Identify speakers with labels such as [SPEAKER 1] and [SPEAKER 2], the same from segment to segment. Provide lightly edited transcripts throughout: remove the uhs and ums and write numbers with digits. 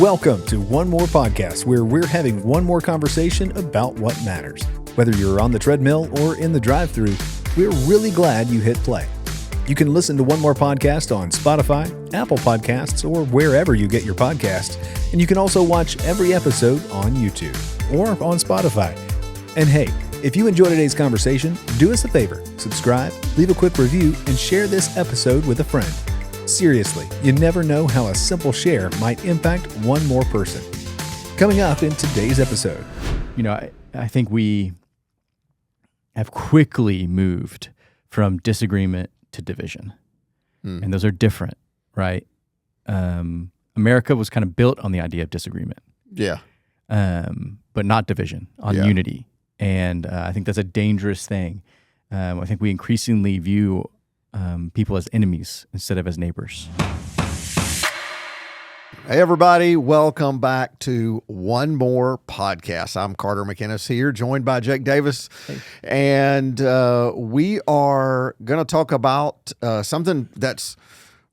[SPEAKER 1] Welcome to One More Podcast, where we're having one more conversation about what matters. Whether you're on the treadmill or in the drive-thru, we're really glad you hit play. You can listen to One More Podcast on Spotify, Apple Podcasts, or wherever you get your podcasts. And you can also watch every episode on YouTube or on Spotify. And hey, if you enjoyed today's conversation, do us a favor, subscribe, leave a quick review, and share this episode with a friend. Seriously, you never know how a simple share might impact one more person. Coming up in today's episode.
[SPEAKER 2] You know, I think we have quickly moved from disagreement to division. And those are different, right? America was kind of built on the idea of disagreement.
[SPEAKER 3] Yeah.
[SPEAKER 2] But not division, on unity. And I think that's a dangerous thing. I think we increasingly view people as enemies instead of as neighbors.
[SPEAKER 3] Hey, everybody. Welcome back to One More Podcast. I'm Carter McInnes here, joined by Jake Davis. Hey. And we are going to talk about something that's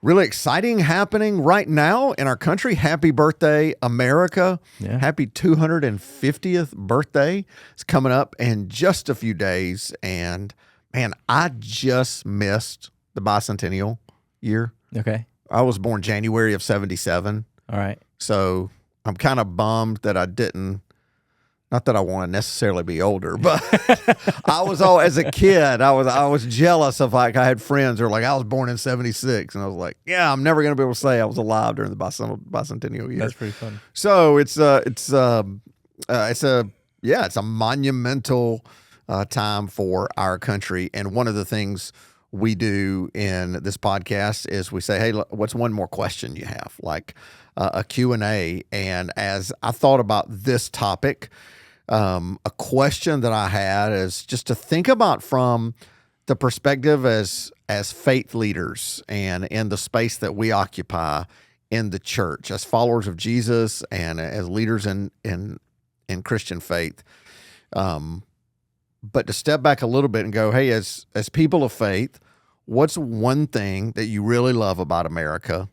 [SPEAKER 3] really exciting happening right now in our country. Happy birthday, America. Yeah. Happy 250th birthday. It's coming up in just a few days. And man, I just missed the bicentennial year.
[SPEAKER 2] Okay.
[SPEAKER 3] I was born January of 1977.
[SPEAKER 2] All right.
[SPEAKER 3] So I'm kind of bummed that I didn't, not that I want to necessarily be older, but I was all, as a kid, I was jealous of, like, I had friends who were like, I was born in 1976. And I was like, yeah, I'm never going to be able to say I was alive during the bicentennial year.
[SPEAKER 2] That's pretty fun.
[SPEAKER 3] So it's a monumental time for our country. And one of the things we do in this podcast is we say, hey, what's one more question you have? Like a Q&A. And as I thought about this topic, a question that I had is just to think about from the perspective as faith leaders and in the space that we occupy in the church, as followers of Jesus and as leaders in Christian faith. But to step back a little bit and go, hey, as people of faith, what's one thing that you really love about America?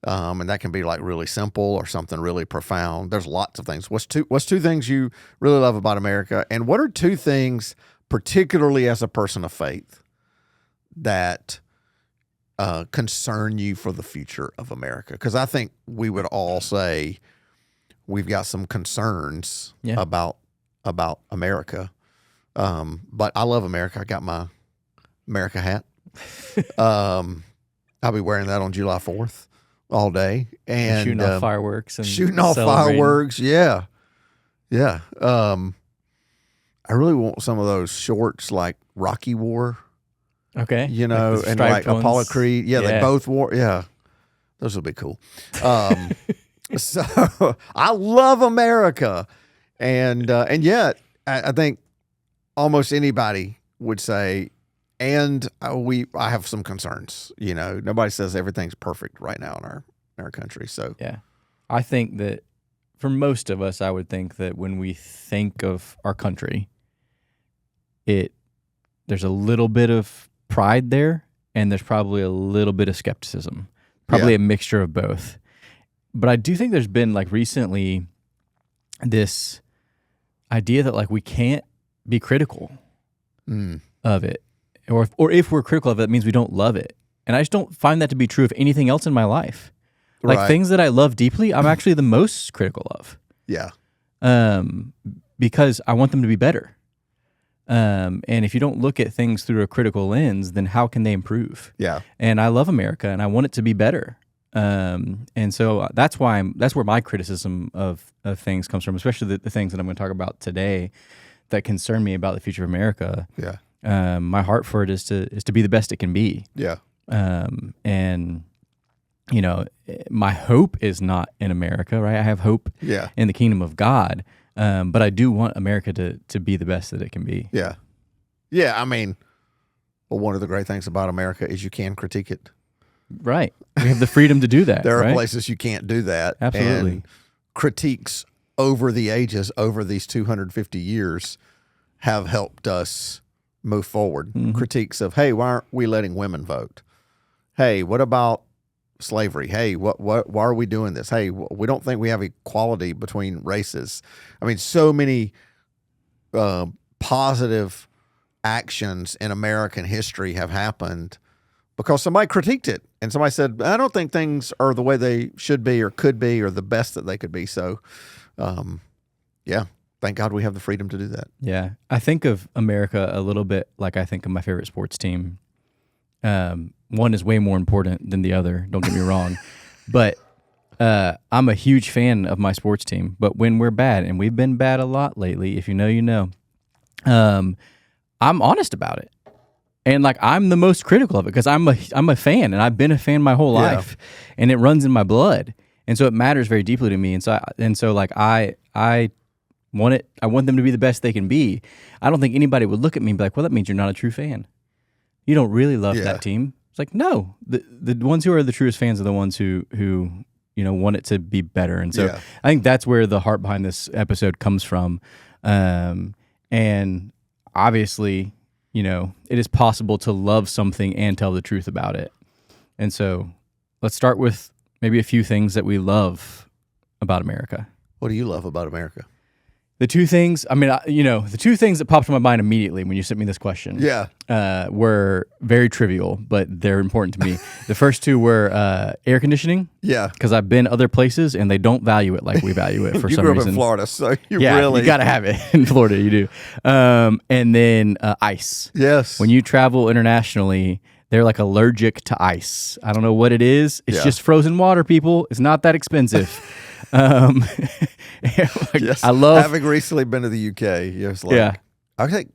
[SPEAKER 3] And that can be like really simple or something really profound. There's lots of things. What's two things you really love about America? And what are two things, particularly as a person of faith, that concern you for the future of America? Because I think we would all say we've got some concerns about America. But I love America. I got my America hat. I'll be wearing that on July 4th all day. And
[SPEAKER 2] shooting off fireworks. And
[SPEAKER 3] shooting off fireworks. Yeah. Yeah. I really want some of those shorts like Rocky wore.
[SPEAKER 2] Okay.
[SPEAKER 3] You know, like and like ones. Apollo Creed. Yeah, they both wore. Yeah. Those will be cool. So I love America. And yet I think almost anybody would say, and I have some concerns. You know, nobody says everything's perfect right now in our country. So
[SPEAKER 2] yeah, I think that for most of us, I would think that when we think of our country, there's a little bit of pride there, and there's probably a little bit of skepticism, probably a mixture of both. But I do think there's been, like, recently this idea that, like, we can't be critical of it, or if we're critical of it, it means we don't love it. And I just don't find that to be true of anything else in my life. Like things that I love deeply, I'm actually the most critical of.
[SPEAKER 3] Yeah.
[SPEAKER 2] Because I want them to be better. And if you don't look at things through a critical lens, then how can they improve?
[SPEAKER 3] Yeah.
[SPEAKER 2] And I love America, and I want it to be better. And so that's where my criticism of things comes from, especially the things that I'm going to talk about today that concern me about the future of America.
[SPEAKER 3] Yeah.
[SPEAKER 2] My heart for it is to be the best it can be.
[SPEAKER 3] Yeah.
[SPEAKER 2] And you know, my hope is not in America, right? I have hope in the kingdom of God. But I do want America to be the best that it can be.
[SPEAKER 3] Yeah. Yeah. I mean, well, one of the great things about America is you can critique it.
[SPEAKER 2] Right. We have the freedom to do that.
[SPEAKER 3] There are places you can't do that.
[SPEAKER 2] Absolutely.
[SPEAKER 3] And critiques over the ages, over these 250 years, have helped us move forward. Mm-hmm. Critiques of, hey, why aren't we letting women vote? Hey, what about slavery. Hey, why are we doing this? Hey, we don't think we have equality between races. I mean, so many positive actions in American history have happened because somebody critiqued it and somebody said, I don't think things are the way they should be or could be or the best that they could be. So, yeah, thank God we have the freedom to do that.
[SPEAKER 2] Yeah. I think of America a little bit like I think of my favorite sports team. One is way more important than the other, don't get me wrong. But I'm a huge fan of my sports team. But when we're bad, and we've been bad a lot lately, if you know, you know, I'm honest about it. And like I'm the most critical of it because I'm a fan, and I've been a fan my whole life, and it runs in my blood, and so it matters very deeply to me. And so I want them to be the best they can be. I don't think anybody would look at me and be like, well, that means you're not a true fan. You don't really love that team. It's like, no, the ones who are the truest fans are the ones who want it to be better. And so I think that's where the heart behind this episode comes from. And obviously, it is possible to love something and tell the truth about it. And so let's start with maybe a few things that we love about America.
[SPEAKER 3] What do you love about America?
[SPEAKER 2] The two things, the two things that popped in my mind immediately when you sent me this question were very trivial, but they're important to me. The first two were air conditioning. Yeah. Because I've been other places and they don't value it like we value it for some reason.
[SPEAKER 3] You grew up in Florida, so you
[SPEAKER 2] got to have it in Florida, you do. And then ice. Yes. When you travel internationally, they're like allergic to ice. I don't know what it is. It's just frozen water, people. It's not that expensive.
[SPEAKER 3] Yes.
[SPEAKER 2] I love
[SPEAKER 3] having recently been to the UK. Yes, I think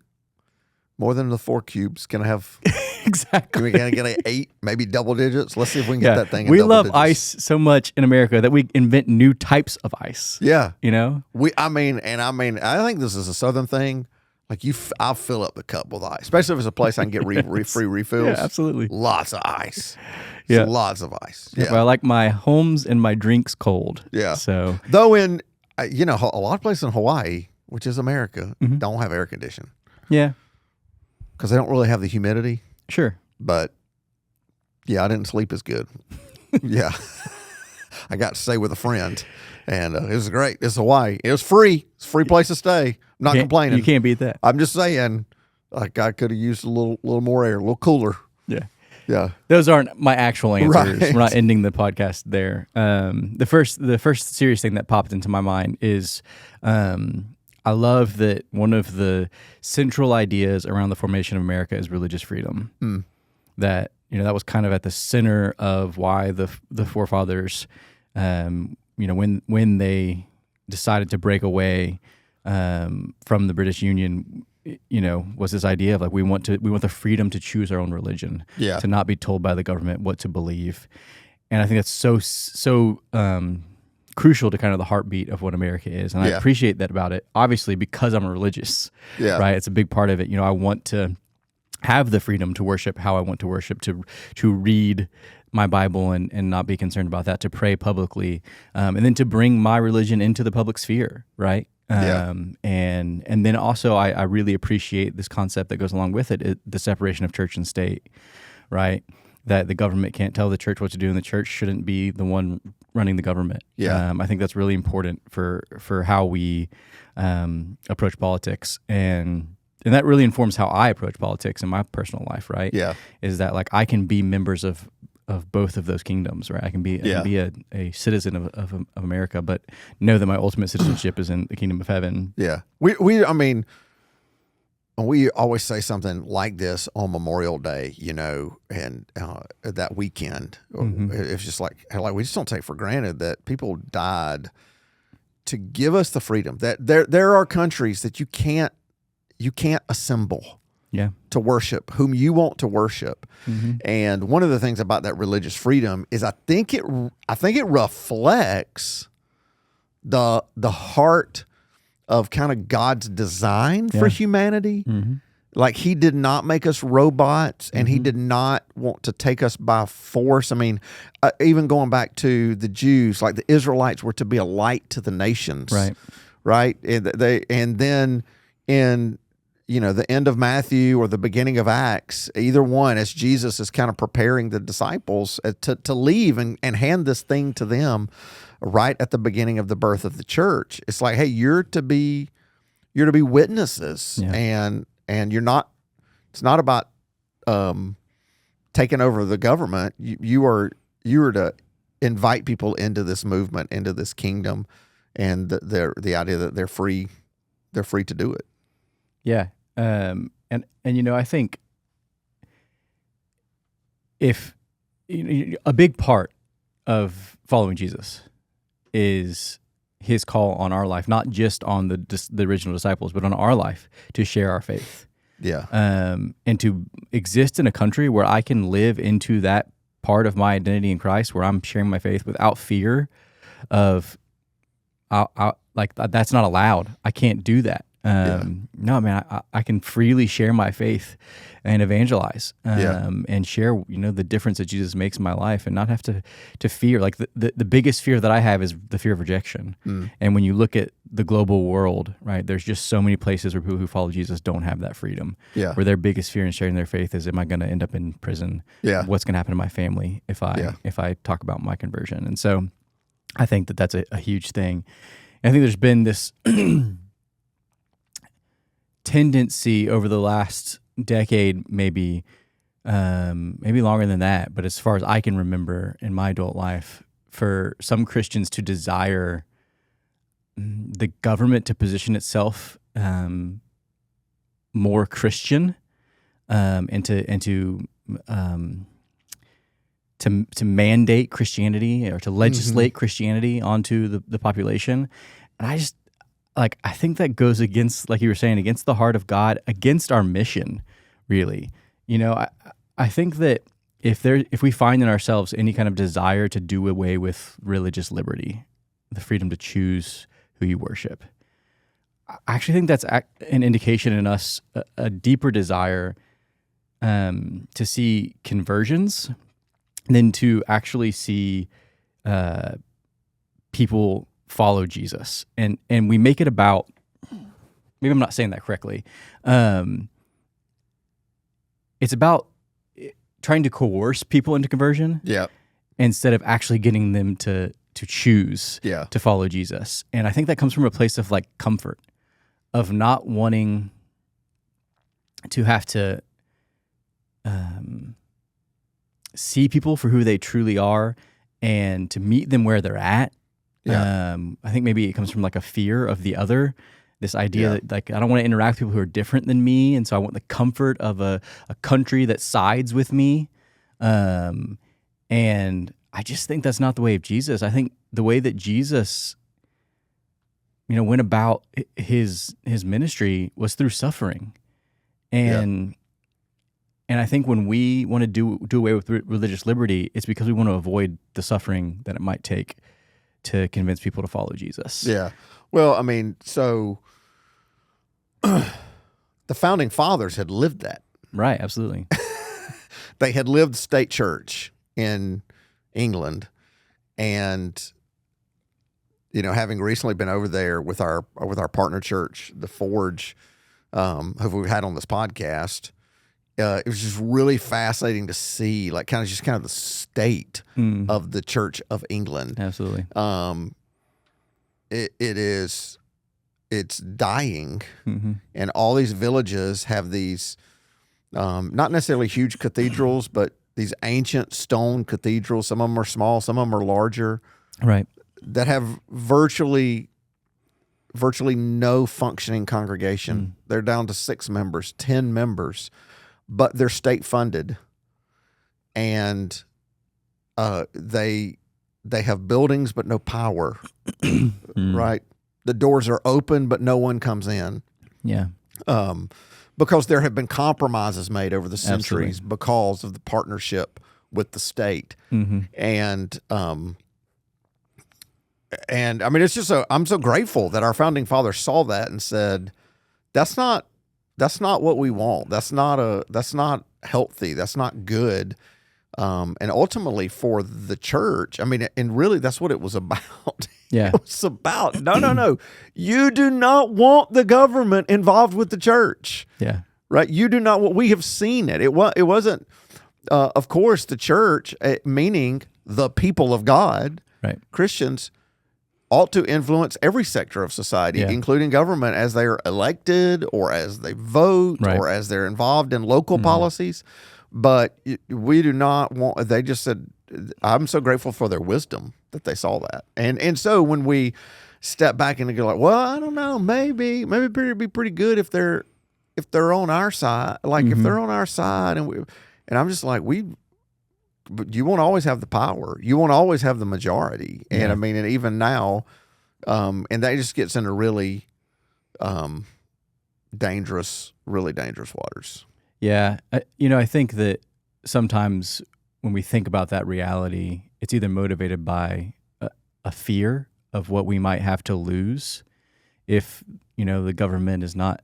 [SPEAKER 3] more than the 4 cubes. Can I have
[SPEAKER 2] exactly?
[SPEAKER 3] We're gonna get 8, maybe double digits. Let's see if we can get that thing.
[SPEAKER 2] We love ice so much in America that we invent new types of ice.
[SPEAKER 3] Yeah,
[SPEAKER 2] I
[SPEAKER 3] think this is a Southern thing. Like I'll fill up the cup with ice, especially if it's a place I can get free refills.
[SPEAKER 2] Yeah, absolutely.
[SPEAKER 3] Lots of ice.
[SPEAKER 2] Yeah,
[SPEAKER 3] lots of ice.
[SPEAKER 2] Yeah, well, I like my homes and my drinks cold.
[SPEAKER 3] Yeah.
[SPEAKER 2] So
[SPEAKER 3] though in a lot of places in Hawaii, which is America, don't have air conditioning.
[SPEAKER 2] Yeah.
[SPEAKER 3] Because they don't really have the humidity.
[SPEAKER 2] Sure.
[SPEAKER 3] But yeah, I didn't sleep as good. Yeah. I got to stay with a friend, and it was great. It's Hawaii. It was free. It's a free place to stay. I'm not complaining.
[SPEAKER 2] You can't beat that.
[SPEAKER 3] I'm just saying, like I could have used a little more air, a little cooler.
[SPEAKER 2] Yeah.
[SPEAKER 3] Yeah.
[SPEAKER 2] Those aren't my actual answers.
[SPEAKER 3] Right.
[SPEAKER 2] We're not ending the podcast there. The first serious thing that popped into my mind is I love that one of the central ideas around the formation of America is religious freedom. Mm. That that was kind of at the center of why the forefathers, when they decided to break away from the British Union, was this idea of like we want the freedom to choose our own religion, to not be told by the government what to believe. And I think that's so crucial to kind of the heartbeat of what America is. And I appreciate that about it, obviously, because I'm a religious, right? It's a big part of it. I want to have the freedom to worship how I want to worship, to read my Bible and not be concerned about that, to pray publicly, and then to bring my religion into the public sphere, right? And then also I really appreciate this concept that goes along with it, the separation of church and state, right? That the government can't tell the church what to do, and the church shouldn't be the one running the government. Yeah. I think that's really important for how we approach politics, and that really informs how I approach politics in my personal life, right? Yeah. Is that like I can be members of both of those kingdoms, right? I can be a citizen of America, but know that my ultimate citizenship is in the kingdom of heaven.
[SPEAKER 3] Yeah. We always say something like this on Memorial Day, and that weekend. It's just like we just don't take for granted that people died to give us the freedom. That there are countries that you can't assemble to worship whom you want to worship. Mm-hmm. And one of the things about that religious freedom is I think it reflects the heart of kind of God's design for humanity. Mm-hmm. Like he did not make us robots, and he did not want to take us by force. I mean, even going back to the Jews, like the Israelites were to be a light to the nations, right? And then in the end of Matthew or the beginning of Acts, either one, as Jesus is kind of preparing the disciples to leave and hand this thing to them right at the beginning of the birth of the church. It's like, hey, you're to be witnesses, and you're not. It's not about taking over the government. You are to invite people into this movement, into this kingdom, and the idea that they're free to do it.
[SPEAKER 2] Yeah. And I think if a big part of following Jesus is his call on our life, not just on the original disciples, but on our life to share our faith.
[SPEAKER 3] Yeah.
[SPEAKER 2] And to exist in a country where I can live into that part of my identity in Christ, where I'm sharing my faith without fear of, like, that's not allowed. I can't do that. No, man, I can freely share my faith and evangelize, and share, the difference that Jesus makes in my life, and not have to fear. Like the biggest fear that I have is the fear of rejection. And when you look at the global world, right, there's just so many places where people who follow Jesus don't have that freedom.
[SPEAKER 3] Yeah.
[SPEAKER 2] Where their biggest fear in sharing their faith is, am I going to end up in prison?
[SPEAKER 3] Yeah.
[SPEAKER 2] What's going to happen to my family if I talk about my conversion? And so I think that that's a huge thing. And I think there's been this tendency over the last decade, maybe longer than that, but as far as I can remember in my adult life, for some Christians to desire the government to position itself more Christian, and to mandate Christianity, or to legislate Christianity onto the population. And I think that goes against, like you were saying, against the heart of God, against our mission, really. I think that if we find in ourselves any kind of desire to do away with religious liberty, the freedom to choose who you worship, I actually think that's an indication in us, a deeper desire to see conversions than to actually see people follow Jesus. And we make it about, maybe I'm not saying that correctly, it's about trying to coerce people into conversion, instead of actually getting them to choose to follow Jesus. And I think that comes from a place of, like, comfort, of not wanting to have to see people for who they truly are, and to meet them where they're at. I think maybe it comes from, like, a fear of the other, this idea that, like, I don't want to interact with people who are different than me, and so I want the comfort of a country that sides with me. And I just think that's not the way of Jesus. I think the way that Jesus, went about his ministry was through suffering. And I think when we want to do away with religious liberty, it's because we want to avoid the suffering that it might take to convince people to follow Jesus.
[SPEAKER 3] Yeah. Well, I mean, so the founding fathers had lived that.
[SPEAKER 2] Right, absolutely.
[SPEAKER 3] They had lived state church in England, and having recently been over there with our partner church, the Forge, who we've had on this podcast, it was just really fascinating to see, like, kind of the state of the Church of England.
[SPEAKER 2] Absolutely.
[SPEAKER 3] It's dying, and all these villages have these, not necessarily huge cathedrals, but these ancient stone cathedrals. Some of them are small, some of them are larger,
[SPEAKER 2] right?
[SPEAKER 3] That have virtually no functioning congregation. They're down to 6 members, 10 members. But they're state funded, and they have buildings but no power, right? The doors are open but no one comes in.
[SPEAKER 2] Yeah.
[SPEAKER 3] Because there have been compromises made over the centuries.
[SPEAKER 2] Absolutely.
[SPEAKER 3] Because of the partnership with the state, and I mean, it's just I'm so grateful that our founding fathers saw that and said, that's not what we want. That's not healthy. That's not good. And ultimately for the church, I mean, and really that's what it was about.
[SPEAKER 2] Yeah.
[SPEAKER 3] It was about, no. You do not want the government involved with the church.
[SPEAKER 2] Yeah.
[SPEAKER 3] Right? You do not want, we have seen it. It wasn't, of course, the church, meaning the people of God,
[SPEAKER 2] Right.
[SPEAKER 3] Christians, ought to influence every sector of society, including government, as they are elected or as they vote or as they're involved in local policies. But we do not want, they just said, I'm so grateful for their wisdom that they saw that. And so when we step back and go like, well, I don't know, maybe it'd be pretty good if they're on our side, like if they're on our side, and I'm just like, but you won't always have the power. You won't always have the majority. And I mean, and even now, and that just gets into really dangerous waters.
[SPEAKER 2] Yeah. I think that sometimes when we think about that reality, it's either motivated by a fear of what we might have to lose if, the government does not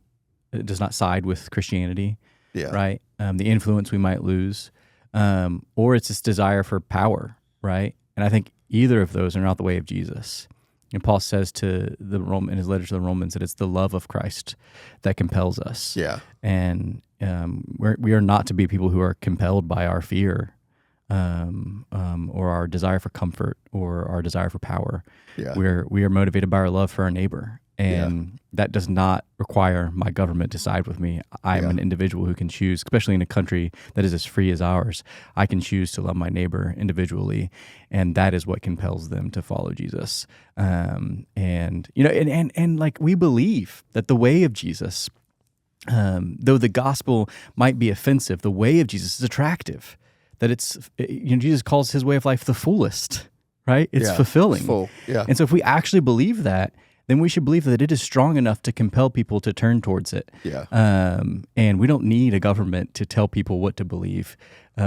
[SPEAKER 2] side with Christianity, right? The influence we might lose, or it's this desire for power, right? And I think either of those are not the way of Jesus. And Paul says in his letter to the Romans that it's the love of Christ that compels us. Yeah. And we are not to be people who are compelled by our fear or our desire for comfort or our desire for power. Yeah. We are motivated by our love for our neighbor. And that does not require my government to side with me. I'm an individual who can choose, especially in a country that is as free as ours. I can choose to love my neighbor individually, and that is what compels them to follow Jesus. And like we believe that the way of Jesus, though the gospel might be offensive, the way of Jesus is attractive. That Jesus calls his way of life the fullest, right? It's fulfilling. It's full. Yeah. And so if we actually believe that, then we should believe that it is strong enough to compel people to turn towards it. Yeah. And we don't need a government to tell people what to believe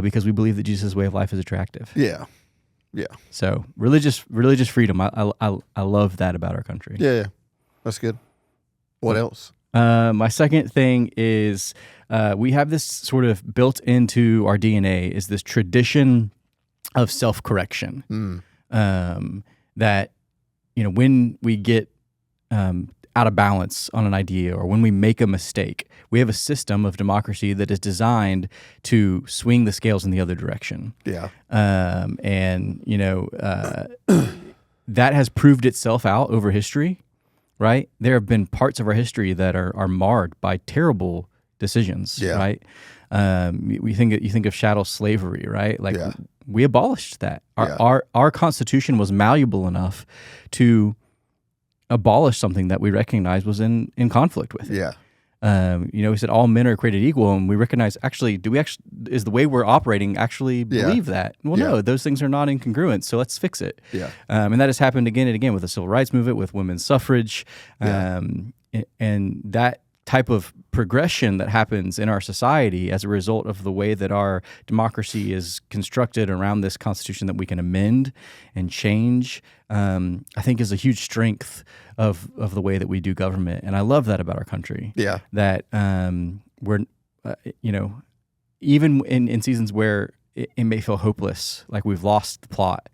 [SPEAKER 2] because we believe that Jesus' way of life is attractive.
[SPEAKER 3] Yeah. Yeah.
[SPEAKER 2] So religious freedom, I love that about our country.
[SPEAKER 3] Yeah. That's good. What else?
[SPEAKER 2] My second thing is we have this sort of built into our DNA is this tradition of self-correction. That, when we get out of balance on an idea or when we make a mistake, we have a system of democracy that is designed to swing the scales in the other direction. Yeah. That has proved itself out over history, right? There have been parts of our history that are marred by terrible decisions, right? You think of chattel slavery, right? Like we abolished that. Our Constitution was malleable enough to abolish something that we recognized was in conflict with it. Yeah. We said all men are created equal, and we recognize is the way we're operating actually believe that? Well, no, those things are not incongruent, so let's fix it. Yeah. And that has happened again and again with the civil rights movement, with women's suffrage, and that type of progression that happens in our society as a result of the way that our democracy is constructed around this Constitution that we can amend and change, I think is a huge strength of the way that we do government. And I love that about our country. Yeah. That we're, even in seasons where it may feel hopeless, like we've lost the plot,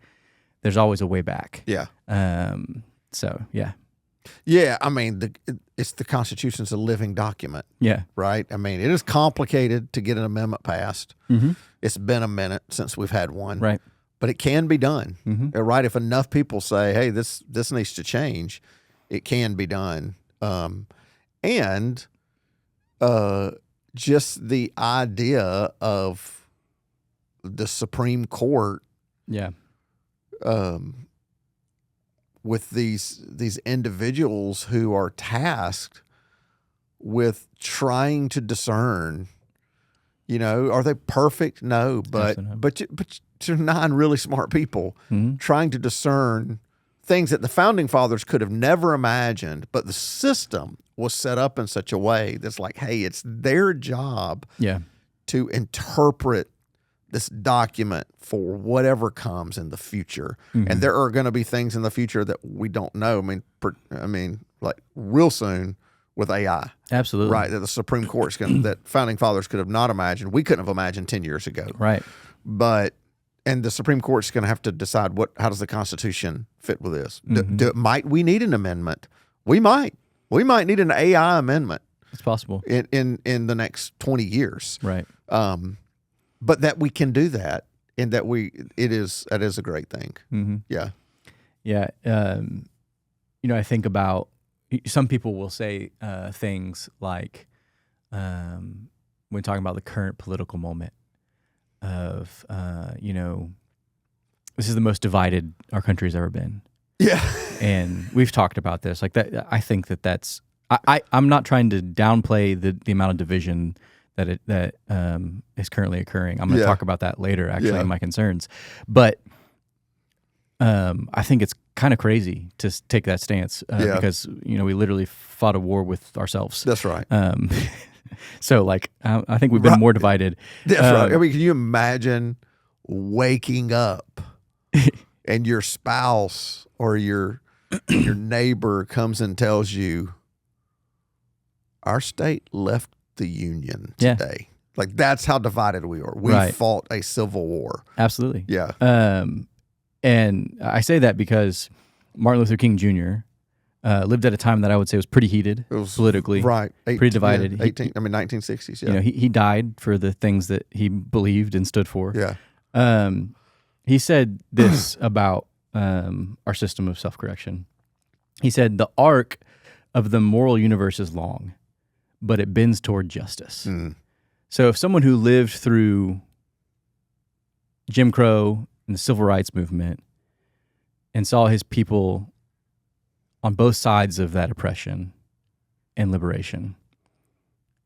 [SPEAKER 2] there's always a way back. Yeah.
[SPEAKER 3] Yeah, I mean, it's the Constitution's a living document. Yeah. Right? I mean, it is complicated to get an amendment passed. Mm-hmm. It's been a minute since we've had one. Right. But it can be done. Mm-hmm. Right? If enough people say, hey, this needs to change, it can be done. And just the idea of the Supreme Court with these individuals who are tasked with trying to discern, are they perfect? No, but you're 9 really smart people trying to discern things that the founding fathers could have never imagined, but the system was set up in such a way that's like, hey, it's their job to interpret this document for whatever comes in the future. Mm-hmm. And there are going to be things in the future that we don't know. I mean, like real soon with AI.
[SPEAKER 2] Absolutely.
[SPEAKER 3] Right. That the Supreme Court's that founding fathers could have not imagined. We couldn't have imagined 10 years ago.
[SPEAKER 2] Right.
[SPEAKER 3] But and the Supreme Court's going to have to decide how does the Constitution fit with this? Might we need an amendment? We might need an AI amendment.
[SPEAKER 2] It's possible
[SPEAKER 3] in the next 20 years.
[SPEAKER 2] Right.
[SPEAKER 3] But that we can do that, and that that is a great thing.
[SPEAKER 2] Mm-hmm.
[SPEAKER 3] Yeah.
[SPEAKER 2] Yeah. I think about, some people will say things like, when talking about the current political moment of, this is the most divided our country's ever been.
[SPEAKER 3] Yeah.
[SPEAKER 2] And we've talked about this like that. I think that's, I'm not trying to downplay the amount of division that is currently occurring. I'm going to talk about that later, actually, in my concerns. But I think it's kind of crazy to take that stance because we literally fought a war with ourselves.
[SPEAKER 3] That's right.
[SPEAKER 2] So I think we've been more divided.
[SPEAKER 3] That's right. I mean, can you imagine waking up and your spouse or your neighbor comes and tells you, our state left the Union today. Like, that's how divided we are. We fought a civil war.
[SPEAKER 2] Absolutely.
[SPEAKER 3] Yeah.
[SPEAKER 2] And I say that because Martin Luther King Jr. Lived at a time that I would say was pretty heated politically.
[SPEAKER 3] Right.
[SPEAKER 2] Pretty divided.
[SPEAKER 3] 1960s, yeah.
[SPEAKER 2] He died for the things that he believed and stood for.
[SPEAKER 3] Yeah.
[SPEAKER 2] He said this about our system of self-correction. He said, the arc of the moral universe is long, but it bends toward justice. So if someone who lived through Jim Crow and the Civil Rights Movement and saw his people on both sides of that oppression and liberation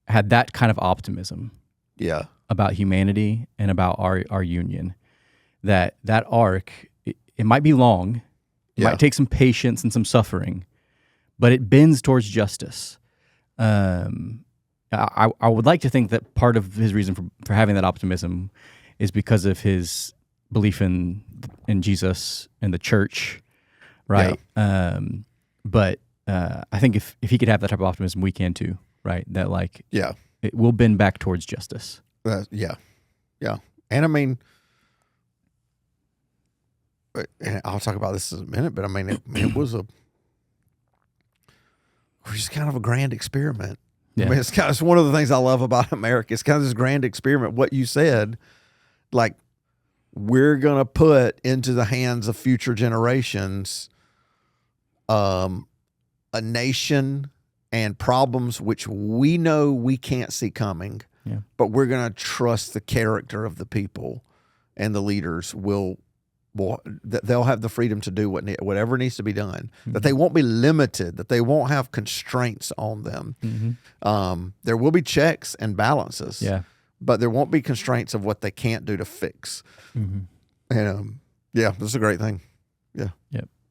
[SPEAKER 2] had that kind of optimism about humanity and about our union, that arc, it might be long, it might take some patience and some suffering, but it bends towards justice. I would like to think that part of his reason for having that optimism is because of his belief in Jesus and the church, right? Yeah. But I think if he could have that type of optimism, we can too, right? That it will bend back towards justice.
[SPEAKER 3] Yeah. And I mean, and I'll talk about this in a minute, but I mean, it was just kind of a grand experiment. Yeah. I mean, it's one of the things I love about America. It's kind of this grand experiment. What you said, like, we're going to put into the hands of future generations a nation and problems which we know we can't see coming, but we're going to trust the character of the people, and the leaders they'll have the freedom to do whatever needs to be done, that they won't be limited, that they won't have constraints on them. There will be checks and balances, but there won't be constraints of what they can't do to fix. And this is a great thing. Yeah.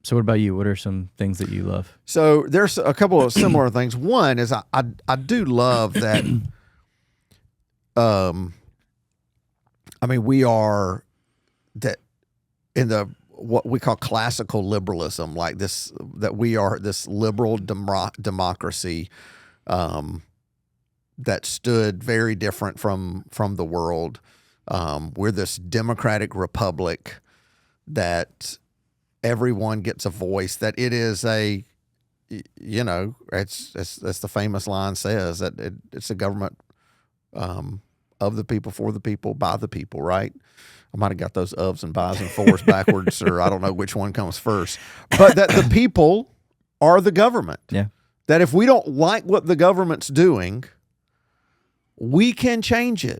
[SPEAKER 2] So what about you? What are some things that you love?
[SPEAKER 3] So there's a couple of similar things. One is I do love that. I mean, we are that in the what we call classical liberalism, like this, that we are this liberal democracy that stood very different from the world. We're this democratic republic that everyone gets a voice, that it is it's the famous line says that it's a government of the people, for the people, by the people, right? I might have got those ofs and bys and fors backwards, or I don't know which one comes first. But that the people are the government. Yeah. That if we don't like what the government's doing, we can change it.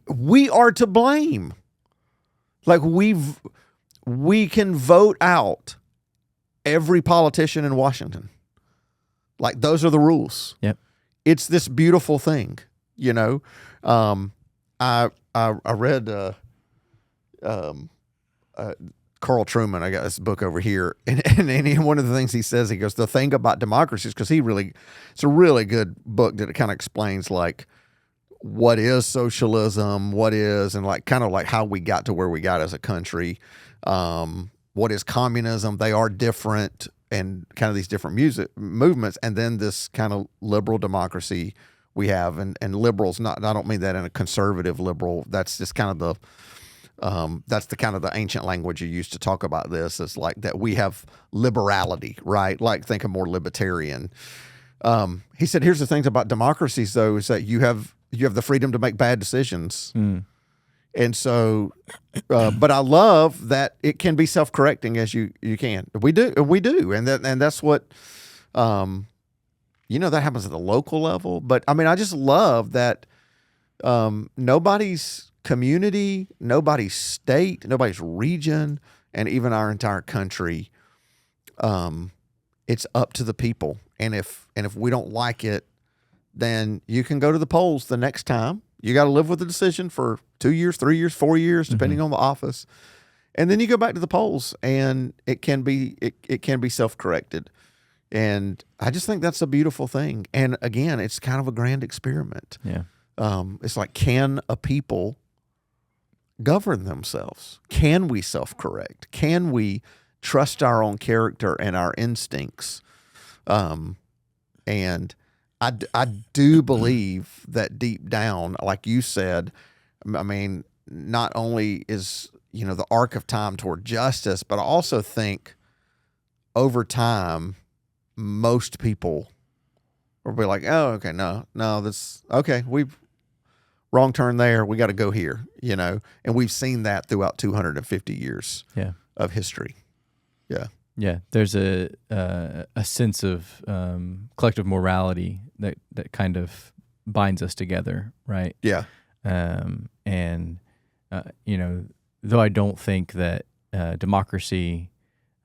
[SPEAKER 3] We are to blame. Like we can vote out every politician in Washington. Like, those are the rules. Yep. It's this beautiful thing, I read Carl Truman. I got this book over here, and one of the things he says, he goes, the thing about democracy is, because it's a really good book that it kind of explains like what is socialism, and like kind of like how we got to where we got as a country. What is communism? They are different, and kind of these different movements, and then this kind of liberal democracy we have, and liberals. I don't mean that in a conservative liberal. That's just kind of That's the kind of the ancient language you used to talk about this. It's like that we have liberality, right? Like think of more libertarian. He said, here's the things about democracies, though, is that you have the freedom to make bad decisions. And so, but I love that it can be self-correcting as you can. We do. And that's what, that happens at the local level. But I mean, I just love that nobody's community, nobody's state, nobody's region, and even our entire country, it's up to the people. And if we don't like it, then you can go to the polls the next time. You got to live with the decision for 2 years, 3 years, 4 years, depending on the office. And then you go back to the polls, and it can be self-corrected. And I just think that's a beautiful thing. And again, it's kind of a grand experiment.
[SPEAKER 2] Yeah.
[SPEAKER 3] It's like, can a people govern themselves? Can we self-correct? Can we trust our own character and our instincts? And I do believe that deep down, like you said, I mean, not only is, the arc of time toward justice, but I also think over time, most people will be like, oh, okay, no, we've wrong turn there. We got to go here, and we've seen that throughout 250 years of history. Yeah.
[SPEAKER 2] Yeah, there's a sense of collective morality that kind of binds us together, right?
[SPEAKER 3] Yeah.
[SPEAKER 2] Though I don't think that democracy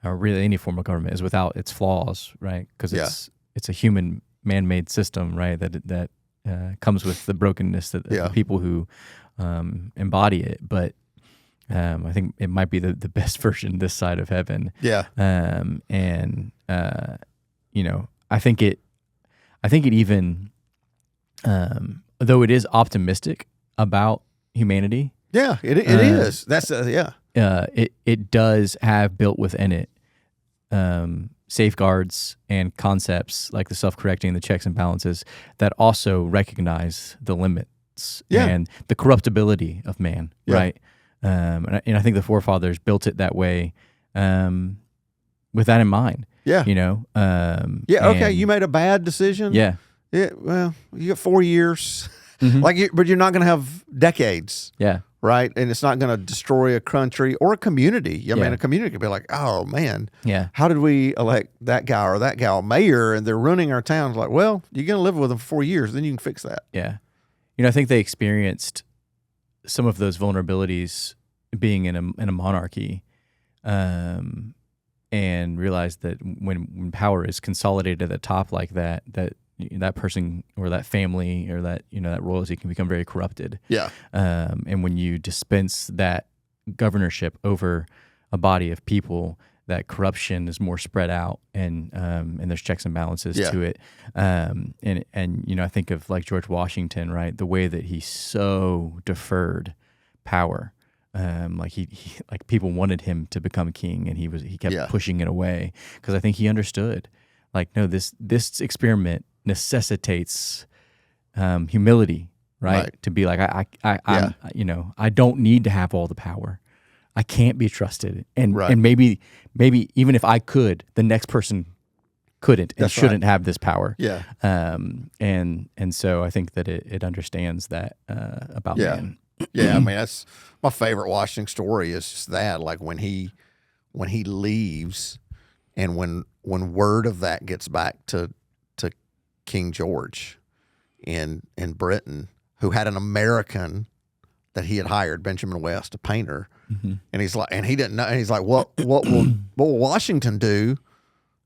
[SPEAKER 2] or really any form of government is without its flaws, right? Because it's a human man-made system, right? That comes with the brokenness of the people who embody it, but. I think it might be the best version this side of heaven.
[SPEAKER 3] Yeah.
[SPEAKER 2] I think it even, though it is optimistic about humanity.
[SPEAKER 3] Yeah, it is. That's
[SPEAKER 2] it does have built within it safeguards and concepts like the self-correcting, the checks and balances that also recognize the limits and the corruptibility of man, right? And I think the forefathers built it that way with that in mind.
[SPEAKER 3] Yeah.
[SPEAKER 2] Okay,
[SPEAKER 3] you made a bad decision.
[SPEAKER 2] Yeah.
[SPEAKER 3] Yeah. Well, you got 4 years, but you're not going to have decades.
[SPEAKER 2] Yeah.
[SPEAKER 3] Right. And it's not going to destroy a country or a community. I mean, a community could be like, oh man, how did we elect that guy or that gal mayor? And they're ruining our town. It's like, well, you're going to live with them for 4 years. Then you can fix that.
[SPEAKER 2] Yeah. I think they experienced some of those vulnerabilities being in a monarchy, and realized that when power is consolidated at the top like that person or that family or that royalty can become very corrupted.
[SPEAKER 3] Yeah.
[SPEAKER 2] And when you dispense that governorship over a body of people, that corruption is more spread out, and there's checks and balances to it. And I think of like George Washington, right? The way that he so deferred power, like he like people wanted him to become king, and he kept pushing it away because I think he understood, like, no, this experiment necessitates humility, right? To be like, I don't need to have all the power. I can't be trusted, and maybe even if I could, the next person couldn't and shouldn't have this power.
[SPEAKER 3] Yeah.
[SPEAKER 2] And so I think that it understands that about man.
[SPEAKER 3] Yeah. I mean, that's my favorite Washington story is just that, like when he leaves, and when word of that gets back to King George in Britain, who had an American that he had hired, Benjamin West, a painter. And he's like, and he didn't know. And he's like, what will Washington do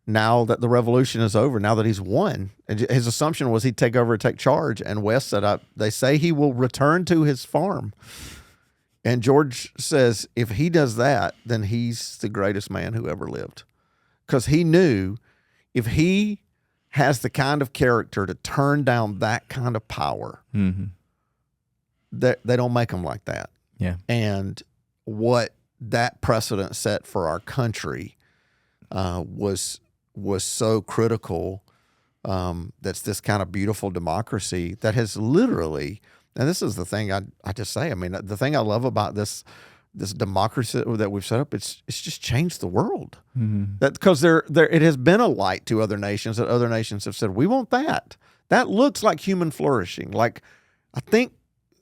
[SPEAKER 3] now that the revolution is over? Now that he's won, and his assumption was he'd take over and take charge. And West said, "They say he will return to his farm." And George says, if he does that, then he's the greatest man who ever lived, because he knew if he has the kind of character to turn down that kind of power, that they don't make them like that.
[SPEAKER 2] Yeah,
[SPEAKER 3] and what that precedent set for our country was so critical. That's this kind of beautiful democracy that has literally, and this is the thing I just say, I mean, the thing I love about this this democracy that we've set up, it's just changed the world.
[SPEAKER 2] Mm-hmm.
[SPEAKER 3] That because it has been a light to other nations that other nations have said, we want that. That looks like human flourishing. Like, I think,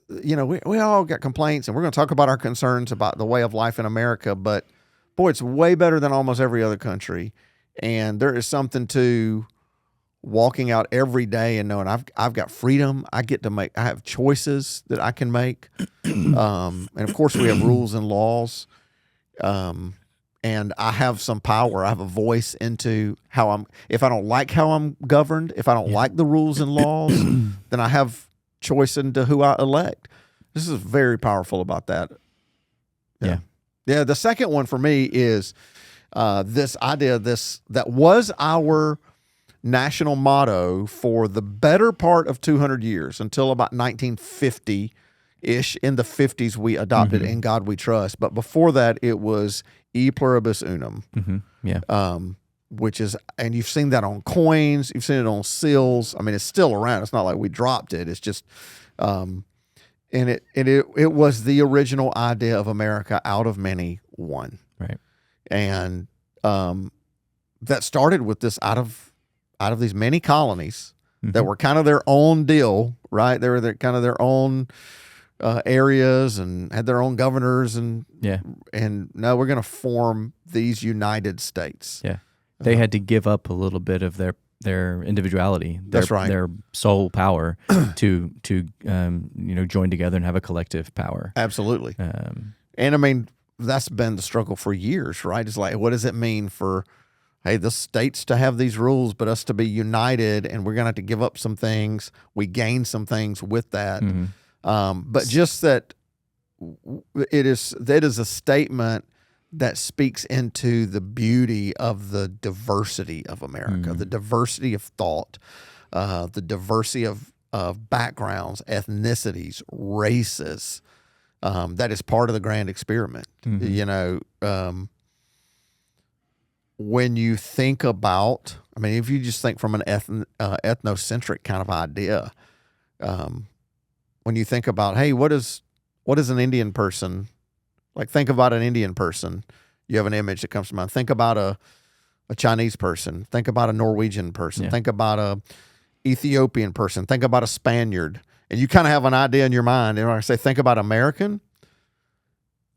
[SPEAKER 3] we all got complaints, and we're going to talk about our concerns about the way of life in America, but boy, it's way better than almost every other country. And there is something to walking out every day and knowing I've got freedom. I have choices that I can make. And of course we have rules and laws. And I have some power. I have a voice into if I don't like how I'm governed, if I don't like the rules and laws, then I have choice into who I elect. This is very powerful about that.
[SPEAKER 2] Yeah.
[SPEAKER 3] Yeah. The second one for me is this idea that was our national motto for the better part of 200 years until about 1950-ish. In the 50s, we adopted "In God We Trust." But before that, it was "E pluribus unum."
[SPEAKER 2] Mm-hmm. Yeah.
[SPEAKER 3] Which is, and you've seen that on coins, you've seen it on seals. I mean, it's still around. It's not like we dropped it. It's just, and it was the original idea of America, out of many, one.
[SPEAKER 2] Right.
[SPEAKER 3] And that started with this out of these many colonies that were kind of their own deal, right? They were kind of their own areas and had their own governors, and now we're going to form these United States.
[SPEAKER 2] Yeah, they had to give up a little bit of their individuality.
[SPEAKER 3] That's right.
[SPEAKER 2] Their soul power to join together and have a collective power.
[SPEAKER 3] Absolutely. And I mean, that's been the struggle for years, right? It's like, what does it mean for, hey, the states to have these rules, but us to be united, and we're going to have to give up some things. We gain some things with that. But just that it is a statement that speaks into the beauty of the diversity of America, the diversity of thought, the diversity of backgrounds, ethnicities, races. That is part of the grand experiment. When you think about, I mean, if you just think from an ethnocentric kind of idea, when you think about, hey, what is an Indian person? Like, think about an Indian person. You have an image that comes to mind. Think about a Chinese person. Think about a Norwegian person. Think about a Ethiopian person. Think about a Spaniard. And you kind of have an idea in your mind. And when I say think about American,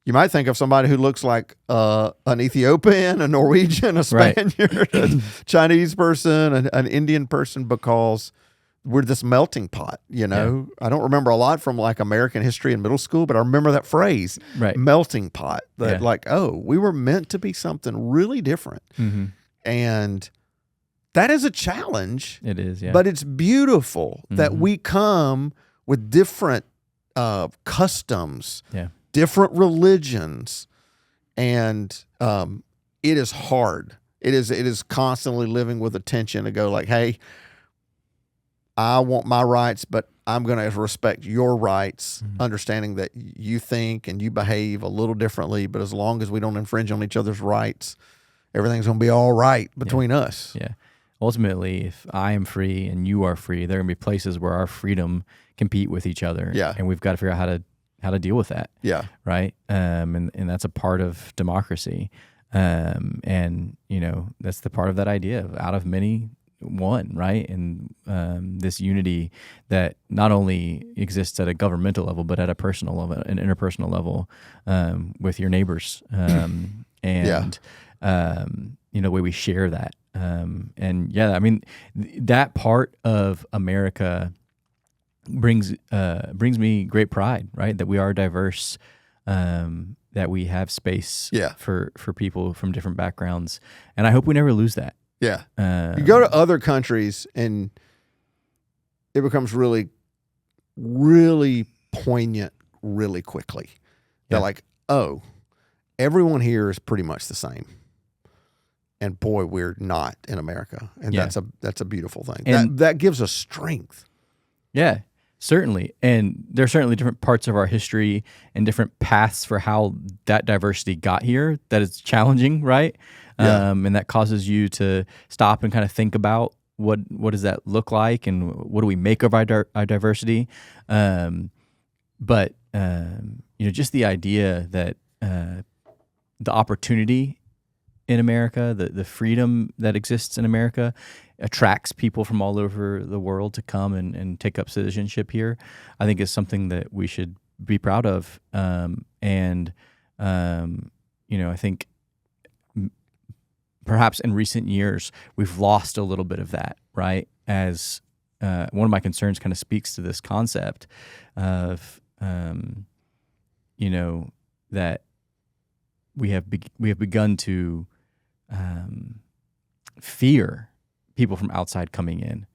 [SPEAKER 3] you might think of somebody who looks like an Ethiopian, a Norwegian, a Spaniard, a Chinese person, an Indian person, because we're this melting pot, I don't remember a lot from like American history in middle school, but I remember that phrase, melting pot, that we were meant to be something really different. And that is a challenge.
[SPEAKER 2] It is, yeah.
[SPEAKER 3] But it's beautiful that we come with different customs, different religions, and it is hard. It is constantly living with a tension to go like, hey, I want my rights, but I'm going to respect your rights, understanding that you think and you behave a little differently, but as long as we don't infringe on each other's rights, everything's going to be all right between us.
[SPEAKER 2] Yeah. Ultimately, if I am free and you are free, there are going to be places where our freedom compete with each other.
[SPEAKER 3] Yeah.
[SPEAKER 2] And we've got to figure out how to deal with that.
[SPEAKER 3] Yeah.
[SPEAKER 2] Right. And that's a part of democracy. And that's the part of that idea of out of many, one, right? And this unity that not only exists at a governmental level, but at a personal level, an interpersonal level, with your neighbors, and the way we share that. That part of America brings me great pride, right? That we are diverse, that we have space for people from different backgrounds, and I hope we never lose that.
[SPEAKER 3] Yeah. You go to other countries and it becomes really, really poignant really quickly. They're like, oh, everyone here is pretty much the same. And boy, we're not in America. And that's a beautiful thing. And that gives us strength. Yeah.
[SPEAKER 2] Certainly. And there are certainly different parts of our history and different paths for how that diversity got here that is challenging, right? Yeah. And that causes you to stop and kind of think about what does that look like and what do we make of our diversity? But just the idea that the opportunity in America, the freedom that exists in America, attracts people from all over the world to come and take up citizenship here, I think is something that we should be proud of. I think perhaps in recent years we've lost a little bit of that, right? As one of my concerns kind of speaks to this concept of, that we have begun to fear people from outside coming in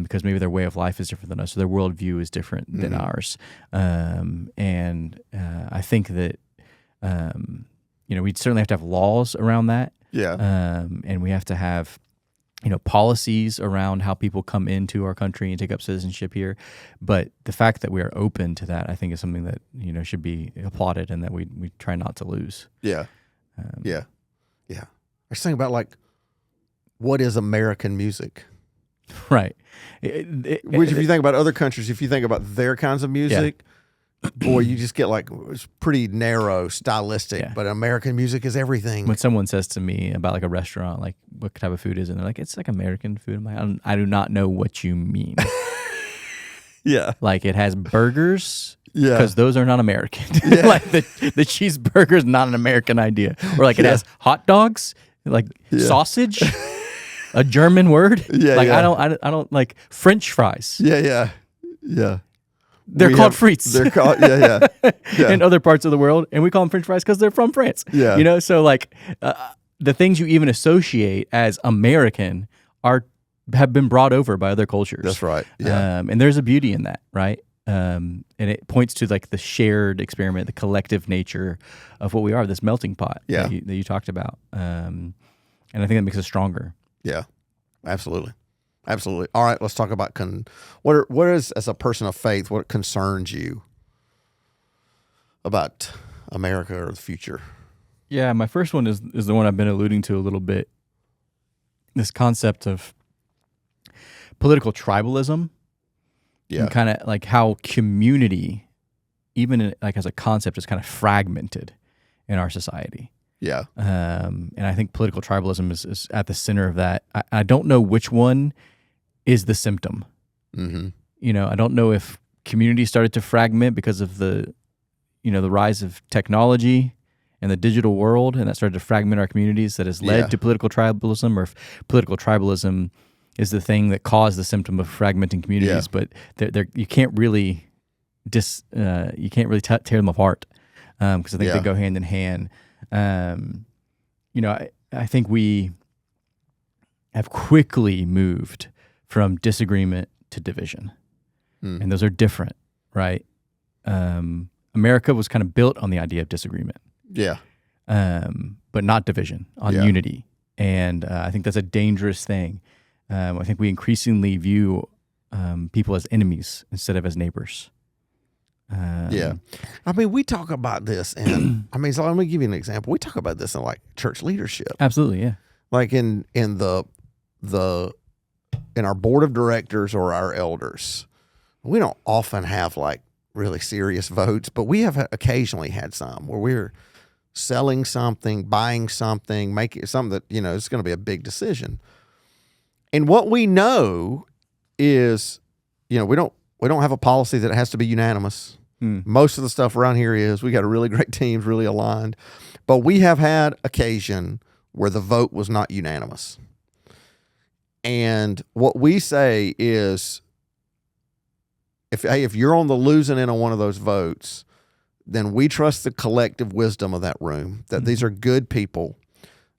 [SPEAKER 2] because maybe their way of life is different than us, or their worldview is different than ours. I think that we certainly have to have laws around that.
[SPEAKER 3] Yeah.
[SPEAKER 2] And we have to have policies around how people come into our country and take up citizenship here. But the fact that we are open to that, I think, is something that should be applauded, and that we try not to lose.
[SPEAKER 3] Yeah. Yeah. I was thinking about, like, what is American music?
[SPEAKER 2] Right.
[SPEAKER 3] Which, if you think about other countries, if you think about their kinds of music, boy, you just get like, it's pretty narrow, stylistic.
[SPEAKER 2] Yeah.
[SPEAKER 3] But American music is everything.
[SPEAKER 2] When someone says to me about like a restaurant, like what type of food is it? And they're like, it's like American food. I'm like, I do not know what you mean.
[SPEAKER 3] Yeah.
[SPEAKER 2] Like it has burgers.
[SPEAKER 3] Yeah.
[SPEAKER 2] Because those are not American.
[SPEAKER 3] Yeah.
[SPEAKER 2] Like the cheeseburger is not an American idea. Or like it has hot dogs, like sausage, a German word.
[SPEAKER 3] Yeah.
[SPEAKER 2] Like
[SPEAKER 3] yeah.
[SPEAKER 2] I don't like French fries.
[SPEAKER 3] Yeah.
[SPEAKER 2] They're called frites.
[SPEAKER 3] They're called, yeah.
[SPEAKER 2] In other parts of the world, and we call them French fries because they're from France.
[SPEAKER 3] Yeah.
[SPEAKER 2] So like the things you even associate as American have been brought over by other cultures.
[SPEAKER 3] That's right. Yeah.
[SPEAKER 2] And there's a beauty in that, right? And it points to like the shared experiment, the collective nature of what we are, this melting pot that you talked about. And I think that makes us stronger.
[SPEAKER 3] Yeah, absolutely. All right, let's talk about what is, as a person of faith, what concerns you about America or the future?
[SPEAKER 2] Yeah, my first one is the one I've been alluding to a little bit. This concept of political tribalism.
[SPEAKER 3] Yeah.
[SPEAKER 2] And kind of like how community, even like as a concept, is kind of fragmented in our society.
[SPEAKER 3] Yeah.
[SPEAKER 2] And I think political tribalism is at the center of that. I don't know which one is the symptom.
[SPEAKER 3] Mm-hmm.
[SPEAKER 2] I don't know if community started to fragment because of the rise of technology and the digital world, and that started to fragment our communities that has led to political tribalism, or if political tribalism is the thing that caused the symptom of fragmenting communities. But you can't really tear them apart because I think they go hand in hand. I think we have quickly moved from disagreement to division, and those are different, right? America was kind of built on the idea of disagreement, but not division, on unity, and I think that's a dangerous thing. I think we increasingly view people as enemies instead of as neighbors.
[SPEAKER 3] I mean, we talk about this, and so let me give you an example. We talk about this in like church leadership.
[SPEAKER 2] Absolutely, yeah.
[SPEAKER 3] Like in our board of directors or our elders, we don't often have like really serious votes, but we have occasionally had some where we're selling something, buying something, making something that it's going to be a big decision. And what we know is, we don't have a policy that has to be unanimous. Most of the stuff around here is. We got a really great teams, really aligned. But we have had occasion where the vote was not unanimous. And what we say is, if you're on the losing end of one of those votes, then we trust the collective wisdom of that room, that these are good people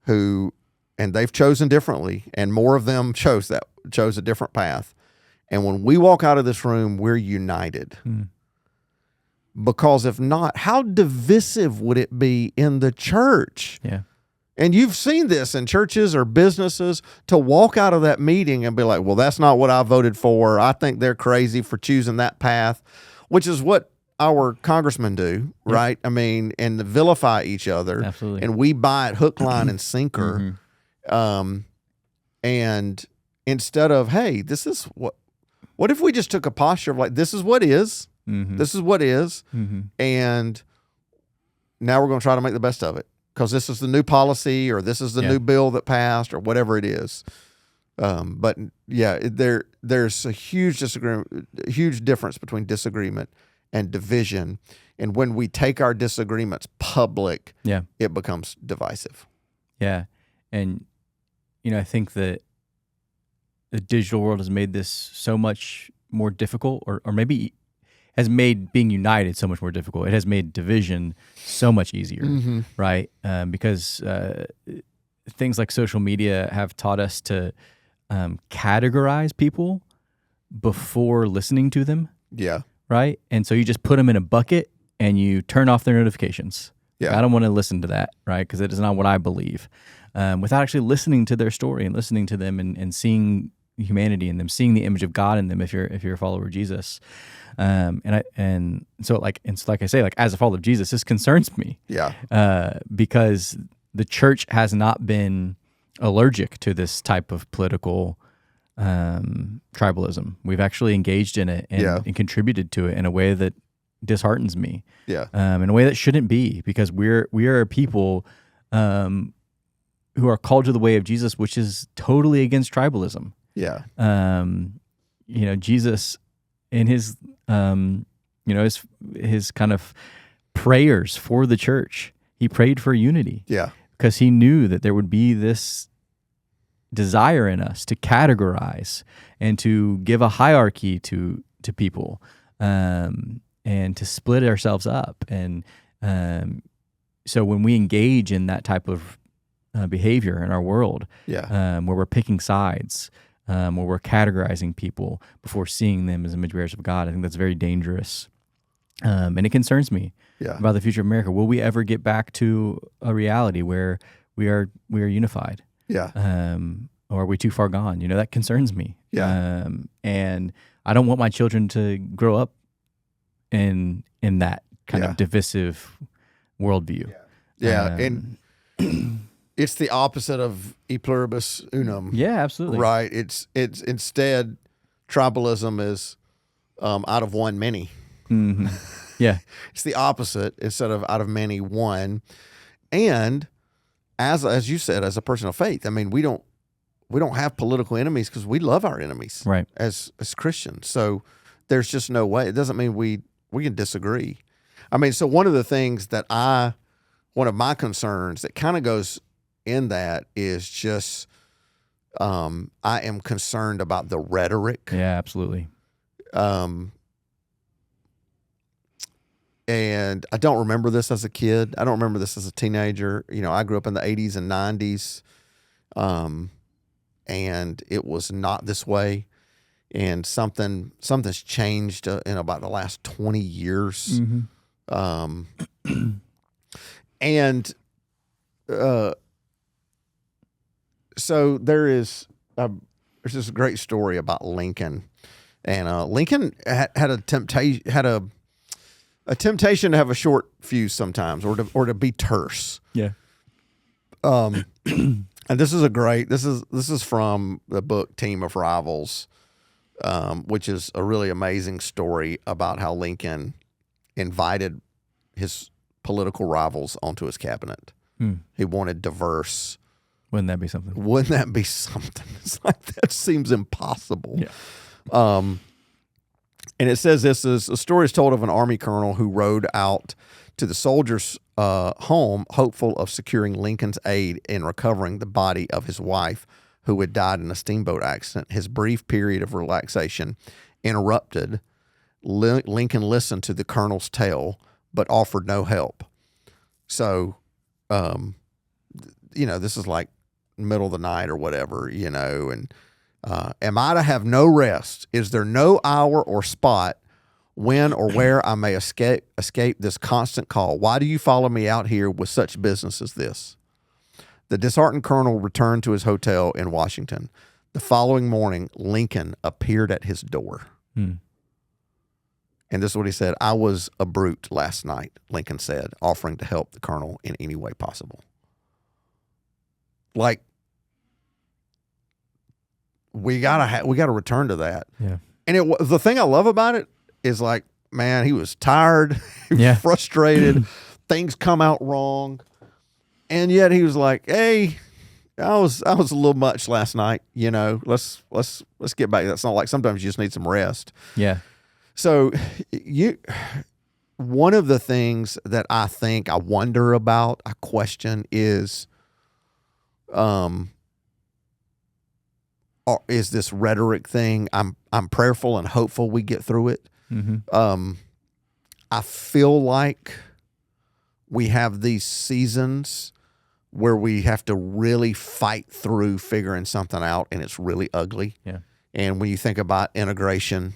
[SPEAKER 3] and they've chosen differently, and more of them chose a different path. And when we walk out of this room, we're united. Because if not, how divisive would it be in the church?
[SPEAKER 2] Yeah.
[SPEAKER 3] And you've seen this in churches or businesses, to walk out of that meeting and be like, well, that's not what I voted for. I think they're crazy for choosing that path, which is what our congressmen do, right? I mean, and vilify each other.
[SPEAKER 2] Absolutely.
[SPEAKER 3] And we buy it hook, line, and sinker. And instead of, hey, this is what if we just took a posture of like, this is what is. This is what is. And now we're going to try to make the best of it because this is the new policy or this is the new bill that passed or whatever it is. But yeah, there's a huge difference between disagreement and division. And when we take our disagreements public, it becomes divisive.
[SPEAKER 2] Yeah. And, I think that the digital world has made this so much more difficult, or maybe has made being united so much more difficult. It has made division so much easier, right? Because things like social media have taught us to categorize people before listening to them.
[SPEAKER 3] Yeah.
[SPEAKER 2] Right? And so you just put them in a bucket and you turn off their notifications.
[SPEAKER 3] Yeah.
[SPEAKER 2] I don't want to listen to that, right? Because it is not what I believe. Without actually listening to their story and listening to them and seeing humanity in them, seeing the image of God in them if you're a follower of Jesus. So like I say, like as a follower of Jesus, this concerns me.
[SPEAKER 3] Yeah.
[SPEAKER 2] Because the church has not been allergic to this type of political tribalism. We've actually engaged in it and contributed to it in a way that disheartens me.
[SPEAKER 3] Yeah.
[SPEAKER 2] In a way that shouldn't be, because we are a people who are called to the way of Jesus, which is totally against tribalism.
[SPEAKER 3] Yeah.
[SPEAKER 2] Jesus in his his kind of prayers for the church, he prayed for unity.
[SPEAKER 3] Yeah.
[SPEAKER 2] Because he knew that there would be this desire in us to categorize and to give a hierarchy to people, and to split ourselves up. And so when we engage in that type of behavior in our world, where we're picking sides, where we're categorizing people before seeing them as image bearers of God, I think that's very dangerous. And it concerns me about the future of America. Will we ever get back to a reality where we are unified?
[SPEAKER 3] Yeah.
[SPEAKER 2] Or are we too far gone? That concerns me.
[SPEAKER 3] Yeah.
[SPEAKER 2] And I don't want my children to grow up in that kind of divisive worldview.
[SPEAKER 3] Yeah. And it's the opposite of e pluribus unum.
[SPEAKER 2] Yeah, absolutely.
[SPEAKER 3] Right. It's instead tribalism is out of one many.
[SPEAKER 2] Mm-hmm. Yeah.
[SPEAKER 3] It's the opposite. Instead of out of many, one. And as you said, as a person of faith, I mean, we don't have political enemies because we love our enemies,
[SPEAKER 2] right?
[SPEAKER 3] As Christians. So there's just no way. It doesn't mean we can disagree. I mean, so one of the things one of my concerns that kind of goes in that is just I am concerned about the rhetoric.
[SPEAKER 2] Yeah, absolutely.
[SPEAKER 3] And I don't remember this as a kid. I don't remember this as a teenager. I grew up in the 80s and 90s, and it was not this way. And something's changed in about the last 20 years.
[SPEAKER 2] Mm-hmm.
[SPEAKER 3] And so there's this great story about Lincoln, and Lincoln had a temptation to have a short fuse sometimes, or to be terse.
[SPEAKER 2] Yeah.
[SPEAKER 3] And this is from the book Team of Rivals, which is a really amazing story about how Lincoln invited his political rivals onto his cabinet. He wanted diverse.
[SPEAKER 2] Wouldn't that be something?
[SPEAKER 3] It's like, that seems impossible.
[SPEAKER 2] Yeah.
[SPEAKER 3] And it says this is a story is told of an Army colonel who rode out to the soldier's home, hopeful of securing Lincoln's aid in recovering the body of his wife, who had died in a steamboat accident. His brief period of relaxation interrupted. Lincoln listened to the colonel's tale, but offered no help. So, this is like middle of the night or whatever, and am I to have no rest? Is there no hour or spot when or where I may escape this constant call? Why do you follow me out here with such business as this? The disheartened colonel returned to his hotel in Washington. The following morning, Lincoln appeared at his door. And this is what he said. I was a brute last night, Lincoln said, offering to help the colonel in any way possible. Like, we gotta return to that.
[SPEAKER 2] Yeah.
[SPEAKER 3] And the thing I love about it is, like, man, he was tired, he was frustrated, things come out wrong. And yet he was like, hey, I was a little much last night, you know. Let's get back. That's not like sometimes you just need some rest.
[SPEAKER 2] Yeah.
[SPEAKER 3] So one of the things that I think I wonder about, I question is this rhetoric thing. I'm prayerful and hopeful we get through it.
[SPEAKER 2] Mm-hmm.
[SPEAKER 3] I feel like we have these seasons where we have to really fight through figuring something out, and it's really ugly.
[SPEAKER 2] Yeah.
[SPEAKER 3] And when you think about integration,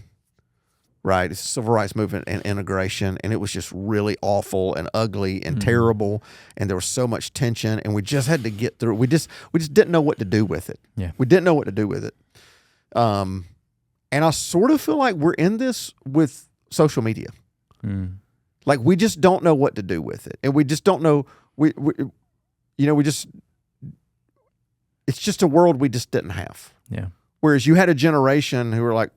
[SPEAKER 3] right, it's the civil rights movement and integration, and it was just really awful and ugly and terrible, and there was so much tension, and we just had to get through. We just didn't know what to do with it.
[SPEAKER 2] Yeah.
[SPEAKER 3] We didn't know what to do with it. And I sort of feel like we're in this with social media.
[SPEAKER 2] Mm.
[SPEAKER 3] Like we just don't know what to do with it, and we just don't know. It's just a world we just didn't have.
[SPEAKER 2] Yeah.
[SPEAKER 3] Whereas you had a generation who were like,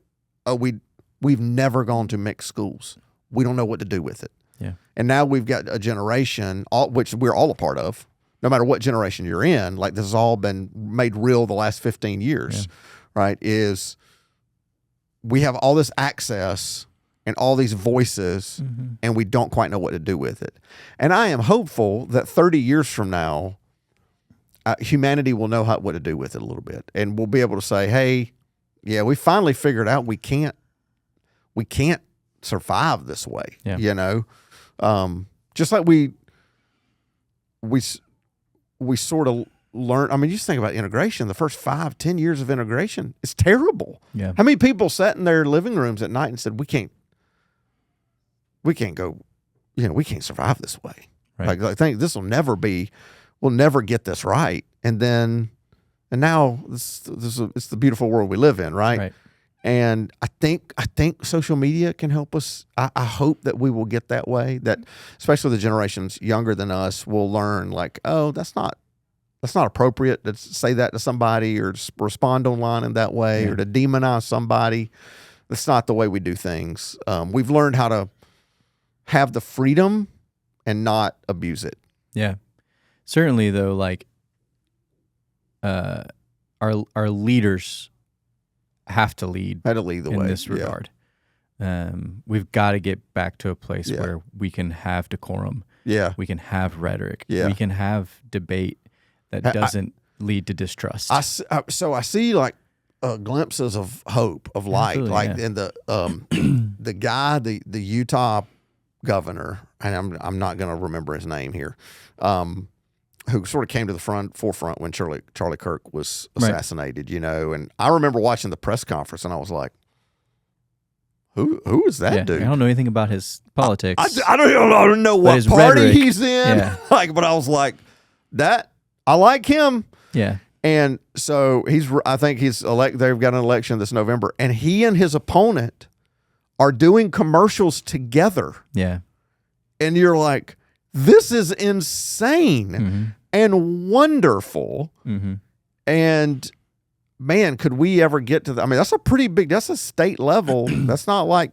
[SPEAKER 3] oh, we've never gone to mixed schools. We don't know what to do with it.
[SPEAKER 2] Yeah.
[SPEAKER 3] And now we've got a generation, which we're all a part of, no matter what generation you're in, like this has all been made real the last 15 years, right? Is we have all this access and all these voices, and we don't quite know what to do with it. And I am hopeful that 30 years from now, humanity will know what to do with it a little bit, and we'll be able to say, "Hey, yeah, we finally figured out we can't survive this way."
[SPEAKER 2] Yeah.
[SPEAKER 3] You know, just like we sort of learn. I mean, you just think about integration. The first 5-10 years of integration, it's terrible.
[SPEAKER 2] Yeah.
[SPEAKER 3] How many people sat in their living rooms at night and said, "We can't go, we can't survive this way."
[SPEAKER 2] Right.
[SPEAKER 3] Like I think this we'll never get this right. And now it's the beautiful world we live in, right?
[SPEAKER 2] Right.
[SPEAKER 3] And I think social media can help us. I hope that we will get that way, that especially the generations younger than us will learn like, oh, that's not appropriate to say that to somebody or to respond online in that way or to demonize somebody. That's not the way we do things. We've learned how to have the freedom and not abuse it.
[SPEAKER 2] Yeah. Certainly though, like our leaders have to lead
[SPEAKER 3] the
[SPEAKER 2] in
[SPEAKER 3] way
[SPEAKER 2] this regard. We've got to get back to a place where we can have decorum.
[SPEAKER 3] Yeah.
[SPEAKER 2] We can have rhetoric.
[SPEAKER 3] Yeah.
[SPEAKER 2] We can have debate that doesn't lead to distrust.
[SPEAKER 3] So I see like glimpses of hope, of light,
[SPEAKER 2] absolutely,
[SPEAKER 3] in the guy, the Utah governor, and I'm not going to remember his name here, who sort of came to the forefront when Charlie Kirk was assassinated, and I remember watching the press conference and I was like, who is that dude?
[SPEAKER 2] I don't know anything about his politics.
[SPEAKER 3] I don't know what party
[SPEAKER 2] rhetoric,
[SPEAKER 3] he's in. But I was like, I like him.
[SPEAKER 2] Yeah.
[SPEAKER 3] And so I think they've got an election this November, and he and his opponent are doing commercials together.
[SPEAKER 2] Yeah.
[SPEAKER 3] And you're like, this is insane and wonderful.
[SPEAKER 2] Mm-hmm.
[SPEAKER 3] And man, could we ever get to that? I mean, that's a state level. That's not like,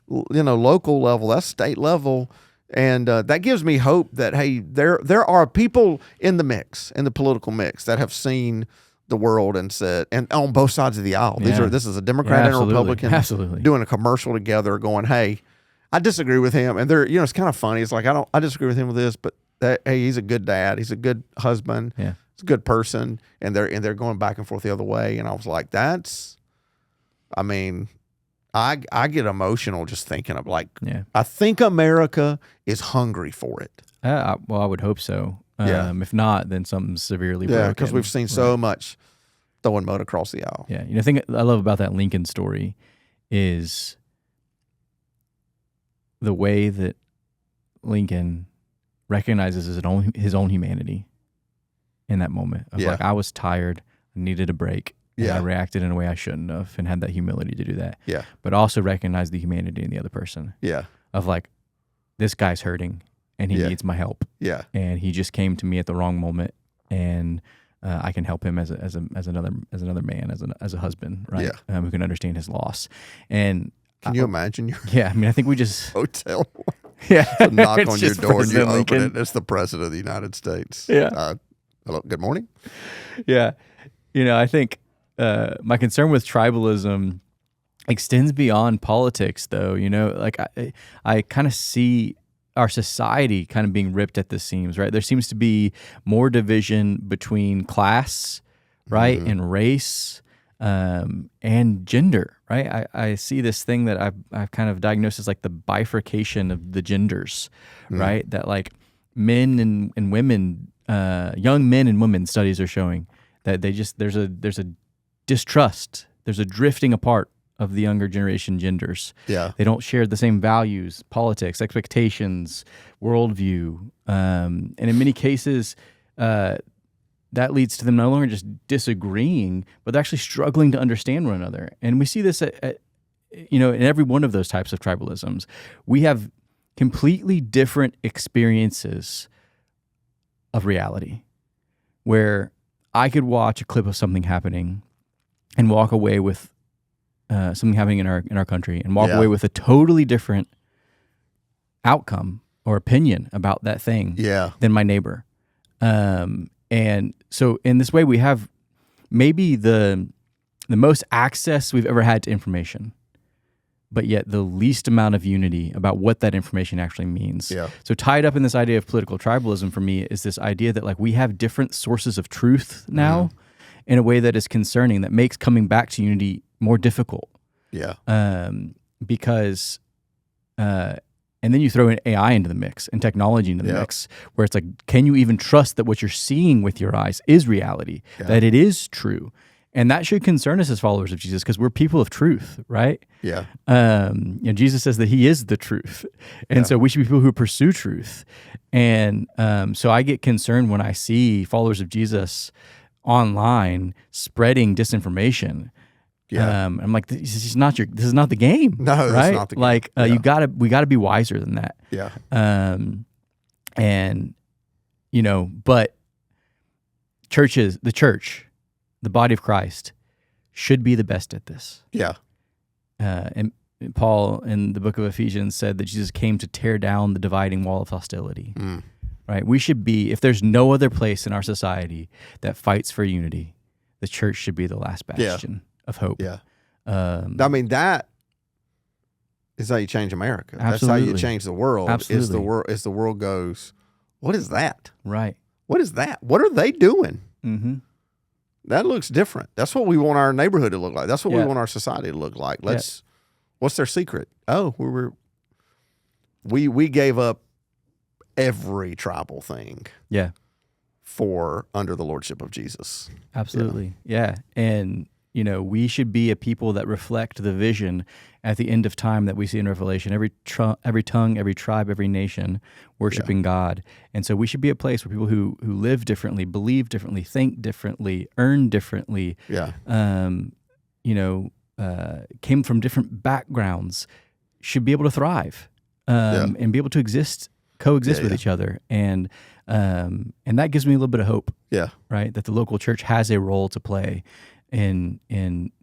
[SPEAKER 3] local level. That's state level. And that gives me hope that, hey, there are people in the political mix that have seen the world and said, and on both sides of the aisle. This is a Democrat and a Republican doing a commercial together going, hey, I disagree with him. And it's kind of funny. It's like, I disagree with him with this, but hey, he's a good dad. He's a good husband.
[SPEAKER 2] Yeah.
[SPEAKER 3] He's a good person. And they're going back and forth the other way. And I was like, I get emotional just thinking of I think America is hungry for it.
[SPEAKER 2] Well, I would hope so. If not, then something's severely broken.
[SPEAKER 3] Yeah, because we've seen so much throwing mud across the aisle.
[SPEAKER 2] Yeah, the thing I love about that Lincoln story is the way that Lincoln recognizes his own humanity in that moment. Of I was tired, I needed a break. And I reacted in a way I shouldn't have and had that humility to do that.
[SPEAKER 3] Yeah.
[SPEAKER 2] But also recognize the humanity in the other person.
[SPEAKER 3] Yeah.
[SPEAKER 2] Of this guy's hurting and he needs my help.
[SPEAKER 3] Yeah.
[SPEAKER 2] And he just came to me at the wrong moment, and I can help him as another man, as a husband, right?
[SPEAKER 3] Yeah.
[SPEAKER 2] Who can understand his loss. And
[SPEAKER 3] can you imagine?
[SPEAKER 2] I think we just
[SPEAKER 3] hotel.
[SPEAKER 2] Yeah.
[SPEAKER 3] So knock
[SPEAKER 2] It's
[SPEAKER 3] on your
[SPEAKER 2] just
[SPEAKER 3] door and you
[SPEAKER 2] President
[SPEAKER 3] open
[SPEAKER 2] Lincoln.
[SPEAKER 3] it. It's the President of the United States.
[SPEAKER 2] Yeah.
[SPEAKER 3] Hello, good morning.
[SPEAKER 2] Yeah. I think my concern with tribalism extends beyond politics, though. Like I kind of see our society kind of being ripped at the seams, right? There seems to be more division between class, right, and race, and gender, right? I see this thing that I've kind of diagnosed as like the bifurcation of the genders, right? That like men and women, young men and women, studies are showing that there's a distrust, there's a drifting apart of the younger generation genders.
[SPEAKER 3] Yeah.
[SPEAKER 2] They don't share the same values, politics, expectations, worldview. And in many cases, that leads to them no longer just disagreeing, but they're actually struggling to understand one another. And we see this in every one of those types of tribalisms. We have completely different experiences of reality, where I could watch a clip of something happening and walk away with something happening in our country and walk away with a totally different outcome or opinion about that thing than my neighbor. And so in this way, we have maybe the most access we've ever had to information, but yet the least amount of unity about what that information actually means.
[SPEAKER 3] Yeah.
[SPEAKER 2] So tied up in this idea of political tribalism for me is this idea that like we have different sources of truth now in a way that is concerning, that makes coming back to unity more difficult.
[SPEAKER 3] Yeah.
[SPEAKER 2] Because and then you throw in AI into the mix and technology into the mix, where it's like, can you even trust that what you're seeing with your eyes is reality, that it is true? And that should concern us as followers of Jesus, because we're people of truth, right?
[SPEAKER 3] Yeah.
[SPEAKER 2] Jesus says that he is the truth. And so we should be people who pursue truth. And so I get concerned when I see followers of Jesus online spreading disinformation.
[SPEAKER 3] Yeah.
[SPEAKER 2] I'm like, this is not the game.
[SPEAKER 3] No,
[SPEAKER 2] right?
[SPEAKER 3] that's not the game.
[SPEAKER 2] Like we gotta be wiser than that.
[SPEAKER 3] Yeah.
[SPEAKER 2] And but the church, the body of Christ, should be the best at this.
[SPEAKER 3] Yeah.
[SPEAKER 2] And Paul in the book of Ephesians said that Jesus came to tear down the dividing wall of hostility. Right? We should be, if there's no other place in our society that fights for unity, the church should be the last bastion of hope.
[SPEAKER 3] Yeah. I mean, that is how you change America.
[SPEAKER 2] Absolutely.
[SPEAKER 3] That's how you change the world.
[SPEAKER 2] Absolutely.
[SPEAKER 3] Is the world goes, what is that?
[SPEAKER 2] Right.
[SPEAKER 3] What is that? What are they doing?
[SPEAKER 2] Mm-hmm.
[SPEAKER 3] That looks different. That's what we want our neighborhood to look like. That's what we want our society to look like. What's their secret? Oh, we gave up every tribal thing.
[SPEAKER 2] Yeah.
[SPEAKER 3] For under the lordship of Jesus.
[SPEAKER 2] Absolutely. Yeah. And we should be a people that reflect the vision at the end of time that we see in Revelation. Every tongue, every tribe, every nation worshiping God. And so we should be a place where people who live differently, believe differently, think differently, earn differently, came from different backgrounds, should be able to thrive and be able to coexist with each other. And that gives me a little bit of hope. Yeah. Right? That the local church has a role to play in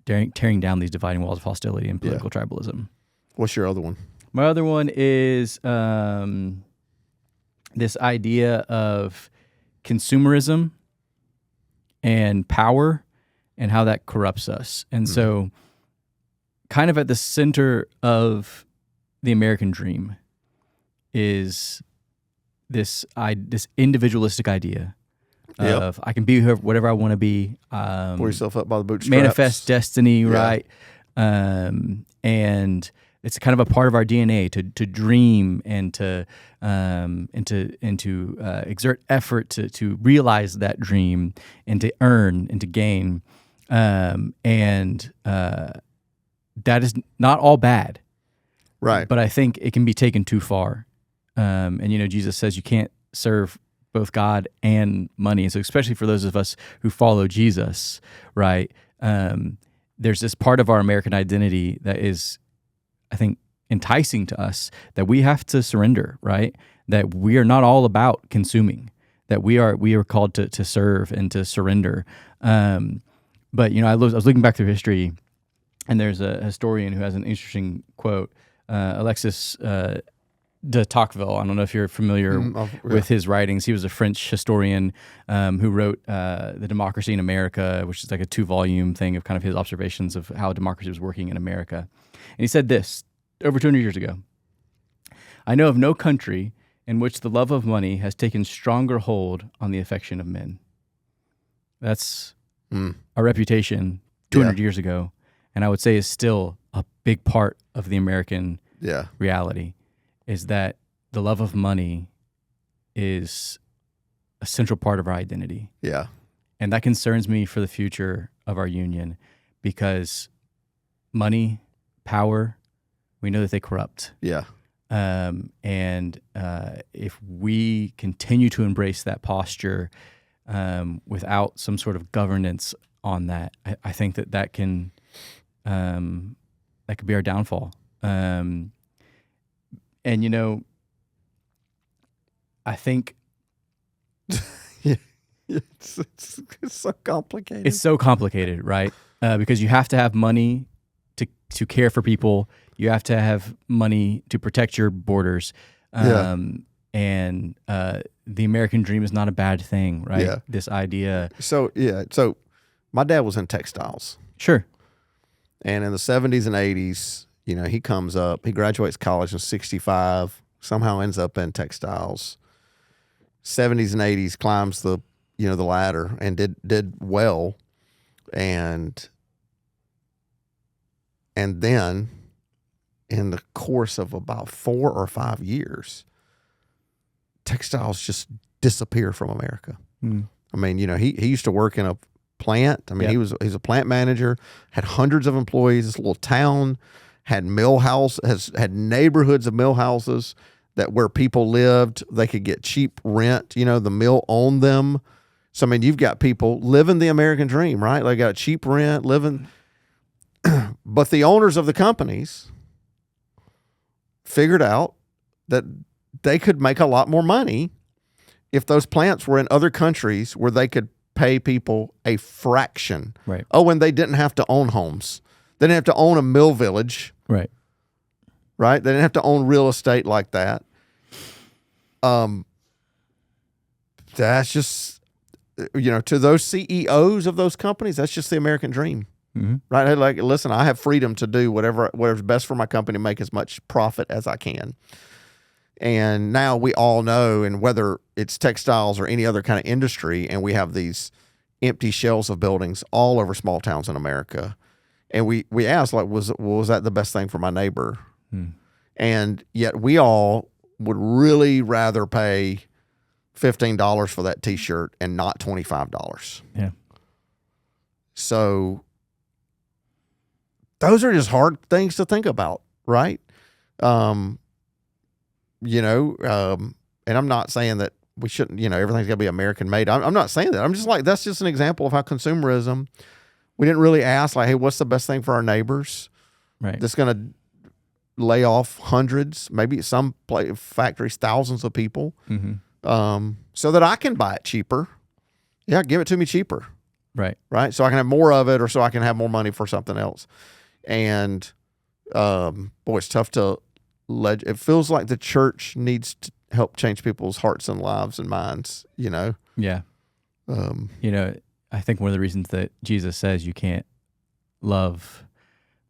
[SPEAKER 2] tearing down these dividing walls of hostility and political tribalism.
[SPEAKER 3] What's your other one?
[SPEAKER 2] My other one is this idea of consumerism and power and how that corrupts us. And so kind of at the center of the American dream is this individualistic idea of I can be whatever I want to be.
[SPEAKER 3] Pull yourself up by the bootstraps.
[SPEAKER 2] Manifest destiny, right? And it's kind of a part of our DNA to dream and to exert effort to realize that dream and to earn and to gain. And that is not all bad,
[SPEAKER 3] right?
[SPEAKER 2] But I think it can be taken too far. And Jesus says you can't serve both God and money. And so especially for those of us who follow Jesus, right? There's this part of our American identity that is, I think, enticing to us that we have to surrender, right? That we are not all about consuming, that we are called to serve and to surrender. But I was looking back through history, and there's a historian who has an interesting quote. Alexis de Tocqueville. I don't know if you're familiar with his writings. He was a French historian who wrote The Democracy in America, which is like a 2-volume thing of kind of his observations of how democracy was working in America. And he said this over 200 years ago: "I know of no country in which the love of money has taken stronger hold on the affection of men." That's a reputation 200 years ago, and I would say is still a big part of the American reality, is that the love of money is a central part of our identity.
[SPEAKER 3] Yeah.
[SPEAKER 2] And that concerns me for the future of our union, because money, power, we know that they corrupt.
[SPEAKER 3] Yeah.
[SPEAKER 2] If we continue to embrace that posture without some sort of governance on that, I think that can that could be our downfall. I think
[SPEAKER 3] it's so complicated.
[SPEAKER 2] It's so complicated, right? Because you have to have money to care for people. You have to have money to protect your borders. And the American dream is not a bad thing, right?
[SPEAKER 3] Yeah.
[SPEAKER 2] This idea.
[SPEAKER 3] So my dad was in textiles.
[SPEAKER 2] Sure.
[SPEAKER 3] And in the 70s and 80s, he comes up, he graduates college in 65, somehow ends up in textiles. 70s and 80s, climbs the ladder and did well. And then in the course of about 4 or 5 years, textiles just disappear from America. I mean, he used to work in a plant. I mean, he's a plant manager, had hundreds of employees, this little town, had had neighborhoods of mill houses that where people lived, they could get cheap rent, the mill owned them. So, I mean, you've got people living the American dream, right? They got cheap rent, living. But the owners of the companies figured out that they could make a lot more money if those plants were in other countries where they could pay people a fraction.
[SPEAKER 2] Right.
[SPEAKER 3] Oh, and they didn't have to own homes. They didn't have to own a mill village.
[SPEAKER 2] Right.
[SPEAKER 3] Right? They didn't have to own real estate like that. That's just, to those CEOs of those companies, that's just the American dream.
[SPEAKER 2] Mm-hmm.
[SPEAKER 3] Right? Like, listen, I have freedom to do whatever's best for my company, make as much profit as I can. And now we all know, and whether it's textiles or any other kind of industry, and we have these empty shells of buildings all over small towns in America. And we asked, like, was that the best thing for my neighbor? And yet we all would really rather pay $15 for that T-shirt and not $25.
[SPEAKER 2] Yeah.
[SPEAKER 3] So those are just hard things to think about, right? And I'm not saying that we shouldn't, everything's got to be American made. I'm not saying that. I'm just like, that's just an example of how consumerism, we didn't really ask, like, hey, what's the best thing for our neighbors?
[SPEAKER 2] Right.
[SPEAKER 3] That's going to lay off hundreds, maybe some factories, thousands of people, so that I can buy it cheaper. Yeah, give it to me cheaper.
[SPEAKER 2] Right.
[SPEAKER 3] Right. So I can have more of it, or so I can have more money for something else. And boy, it's tough to it feels like the church needs to help change people's hearts and lives and minds,
[SPEAKER 2] Yeah. I think one of the reasons that Jesus says you can't love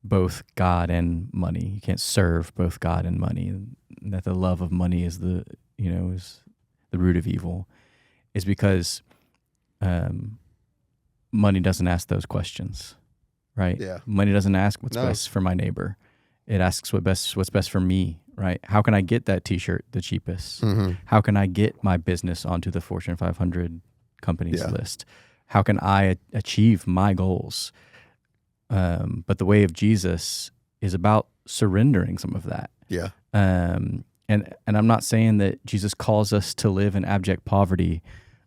[SPEAKER 2] both God and money, you can't serve both God and money, and that the love of money is the root of evil, is because money doesn't ask those questions, right?
[SPEAKER 3] Yeah.
[SPEAKER 2] Money doesn't ask what's best for my neighbor. It asks what's best for me, right? How can I get that T-shirt the cheapest? How can I get my business onto the Fortune 500 companies list? How can I achieve my goals? But the way of Jesus is about surrendering some of that.
[SPEAKER 3] Yeah.
[SPEAKER 2] And I'm not saying that Jesus calls us to live in abject poverty,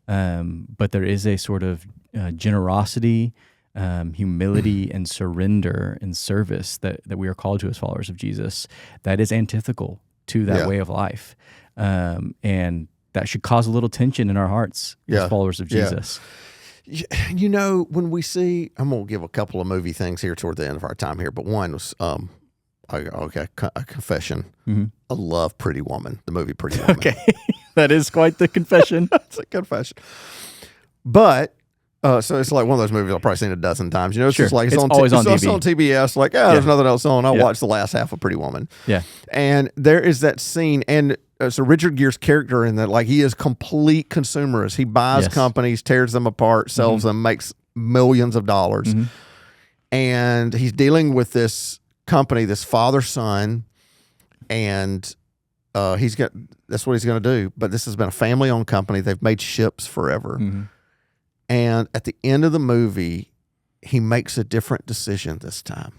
[SPEAKER 2] but there is a sort of generosity, humility, and surrender and service that we are called to as followers of Jesus that is antithetical to that way of life. And that should cause a little tension in our hearts as followers of Jesus.
[SPEAKER 3] When we see, I'm going to give a couple of movie things here toward the end of our time here, but one was Okay, a confession.
[SPEAKER 2] Mm-hmm.
[SPEAKER 3] I love Pretty Woman, the movie Pretty Woman.
[SPEAKER 2] Okay. That is quite the confession.
[SPEAKER 3] It's a confession. But so it's like one of those movies I've probably seen a dozen times. You know, it's
[SPEAKER 2] Sure.
[SPEAKER 3] just like
[SPEAKER 2] It's always on
[SPEAKER 3] it's
[SPEAKER 2] TV.
[SPEAKER 3] on TBS. Like, there's nothing else on. I'll watch the last half of Pretty Woman.
[SPEAKER 2] Yeah.
[SPEAKER 3] And there is that scene, and so Richard Gere's character in that, like, he is complete consumerist. He buys companies, tears them apart, sells them, makes millions of dollars.
[SPEAKER 2] Mm-hmm.
[SPEAKER 3] And he's dealing with this company, this father-son, and that's what he's going to do. But this has been a family-owned company. They've made ships forever.
[SPEAKER 2] Mm-hmm.
[SPEAKER 3] And at the end of the movie, he makes a different decision this time.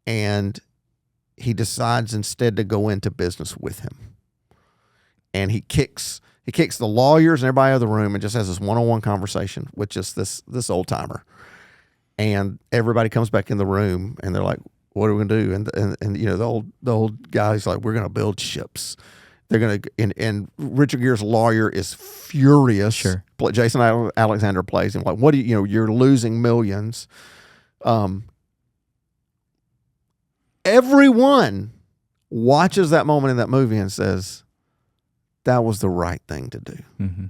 [SPEAKER 3] And he decides instead to go into business with him. And he kicks the lawyers and everybody out of the room and just has this one-on-one conversation with just this old-timer. And everybody comes back in the room and they're like, what are we gonna do? And you know, the old guy's like, we're gonna build ships. They're gonna and Richard Gere's lawyer is furious.
[SPEAKER 2] Sure.
[SPEAKER 3] Jason Alexander plays him like, what do you're losing millions. Everyone watches that moment in that movie and says, that was the right thing to do.
[SPEAKER 2] Mm-hmm.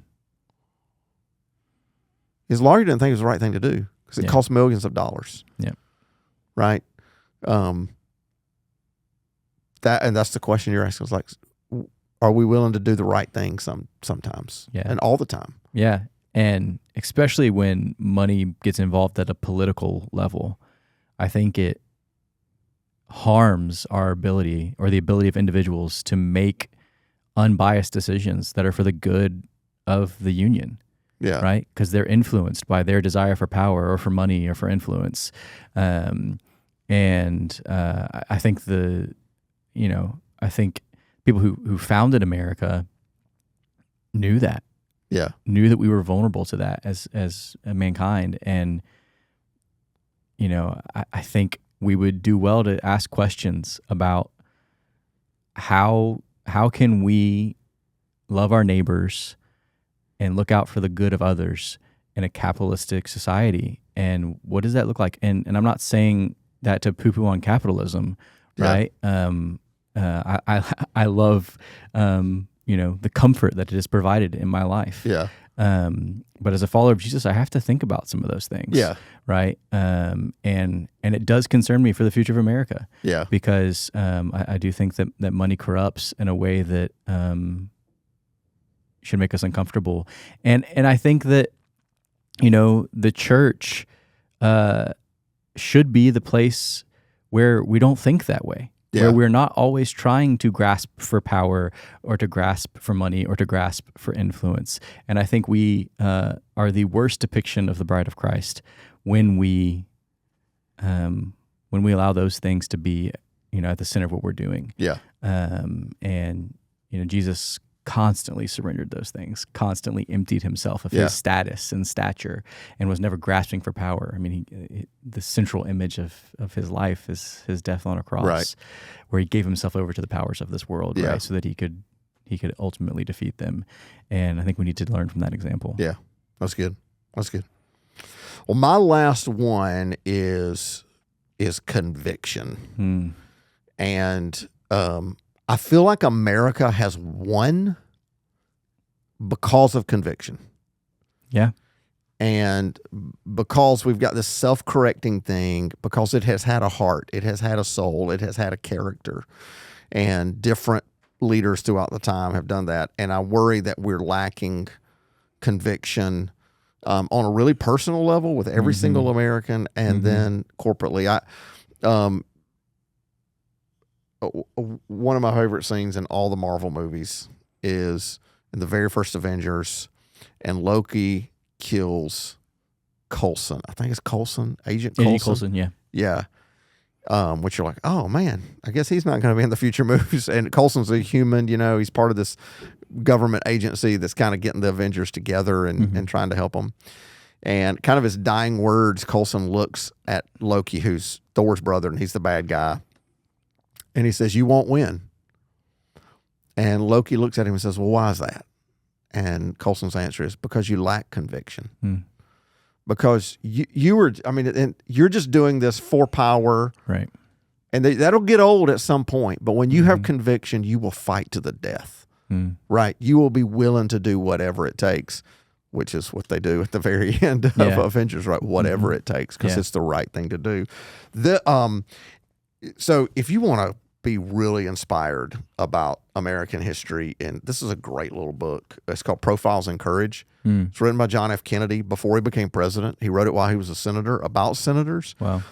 [SPEAKER 3] His lawyer didn't think it was the right thing to do because it cost millions of dollars.
[SPEAKER 2] Yeah.
[SPEAKER 3] Right. That's the question you're asking. Is like, are we willing to do the right thing sometimes?
[SPEAKER 2] Yeah.
[SPEAKER 3] And all the time.
[SPEAKER 2] Yeah. And especially when money gets involved at a political level, I think it harms our ability or the ability of individuals to make unbiased decisions that are for the good of the union.
[SPEAKER 3] Yeah.
[SPEAKER 2] Right? Because they're influenced by their desire for power or for money or for influence. I think I think people who founded America knew that.
[SPEAKER 3] Yeah.
[SPEAKER 2] Knew that we were vulnerable to that as mankind. And, you know, I think we would do well to ask questions about how can we love our neighbors and look out for the good of others in a capitalistic society. And what does that look like? And I'm not saying that to poo-poo on capitalism, right? Yeah. I love, the comfort that it has provided in my life.
[SPEAKER 3] Yeah.
[SPEAKER 2] But as a follower of Jesus, I have to think about some of those things.
[SPEAKER 3] Yeah.
[SPEAKER 2] Right. And it does concern me for the future of America.
[SPEAKER 3] Yeah.
[SPEAKER 2] Because I do think that money corrupts in a way that should make us uncomfortable. And I think that, the church should be the place where we don't think that way. Where we're not always trying to grasp for power or to grasp for money or to grasp for influence. And I think we are the worst depiction of the bride of Christ when we allow those things to be, at the center of what we're doing.
[SPEAKER 3] Yeah.
[SPEAKER 2] Jesus constantly surrendered those things, constantly emptied himself of his status and stature, and was never grasping for power. I mean, the central image of his life is his death on a cross, where he gave himself over to the powers of this world, right, so that he could ultimately defeat them. And I think we need to learn from that example.
[SPEAKER 3] Yeah, that's good. That's good. Well, my last one is conviction, and I feel like America has won because of conviction.
[SPEAKER 2] Yeah.
[SPEAKER 3] And because we've got this self-correcting thing, because it has had a heart, it has had a soul, it has had a character, and different leaders throughout the time have done that. And I worry that we're lacking conviction on a really personal level with every single American, and then corporately. One of my favorite scenes in all the Marvel movies is in the very first Avengers, and Loki kills Coulson. I think it's Coulson, Agent Coulson.
[SPEAKER 2] Coulson, yeah.
[SPEAKER 3] Yeah. Which you're like, oh man, I guess he's not going to be in the future movies. And Coulson's a human, he's part of this government agency that's kind of getting the Avengers together and trying to help them. And kind of his dying words, Coulson looks at Loki, who's Thor's brother, and he's the bad guy. And he says, you won't win. And Loki looks at him and says, well, why is that? And Coulson's answer is, because you lack conviction. Because you're just doing this for power.
[SPEAKER 2] Right.
[SPEAKER 3] And that'll get old at some point. But when you have conviction, you will fight to the death, right? You will be willing to do whatever it takes, which is what they do at the very end of Avengers, right? Whatever it takes, because it's the right thing to do. So if you want to be really inspired about American history, and this is a great little book. It's called Profiles in Courage. It's written by John F. Kennedy before he became president. He wrote it while he was a senator, about senators.
[SPEAKER 2] Wow.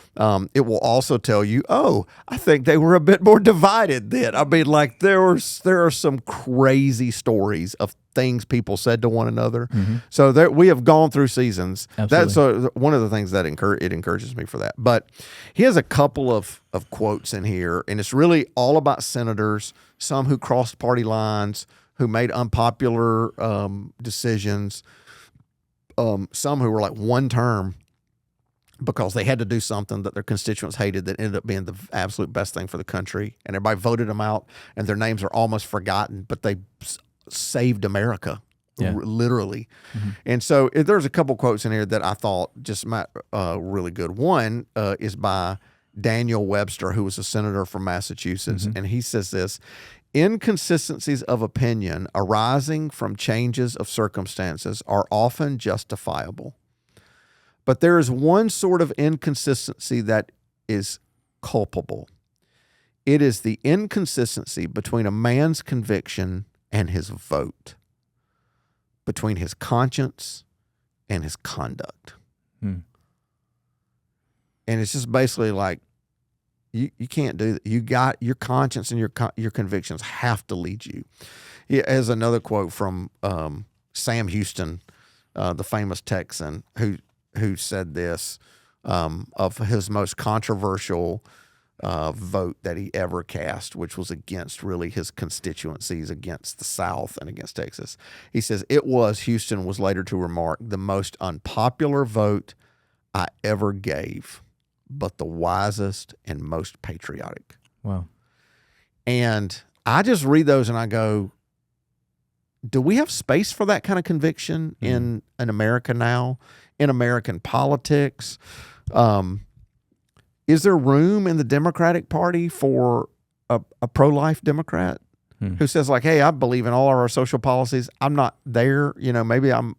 [SPEAKER 3] It will also tell you, I think they were a bit more divided then. I mean, like there are some crazy stories of things people said to one another. So we have gone through seasons.
[SPEAKER 2] Absolutely.
[SPEAKER 3] That's one of the things that it encourages me for that. But he has a couple of quotes in here, and it's really all about senators, some who crossed party lines, who made unpopular decisions, some who were like one term because they had to do something that their constituents hated that ended up being the absolute best thing for the country. And everybody voted them out, and their names are almost forgotten, but they saved America, literally. And so there's a couple quotes in here that I thought just really good. One is by Daniel Webster, who was a senator from Massachusetts, and he says this: inconsistencies of opinion arising from changes of circumstances are often justifiable. But there is one sort of inconsistency that is culpable. It is the inconsistency between a man's conviction and his vote, between his conscience and his conduct. And it's just basically like, you can't do that. You got your conscience and your convictions have to lead you. He has another quote from Sam Houston, the famous Texan, who said this of his most controversial vote that he ever cast, which was against really his constituencies, against the South and against Texas. He says, Houston was later to remark, the most unpopular vote I ever gave, but the wisest and most patriotic.
[SPEAKER 2] Wow.
[SPEAKER 3] And I just read those and I go, do we have space for that kind of conviction in America now, in American politics? Is there room in the Democratic Party for a pro-life Democrat who says like, hey, I believe in all of our social policies. I'm not there. Maybe I'm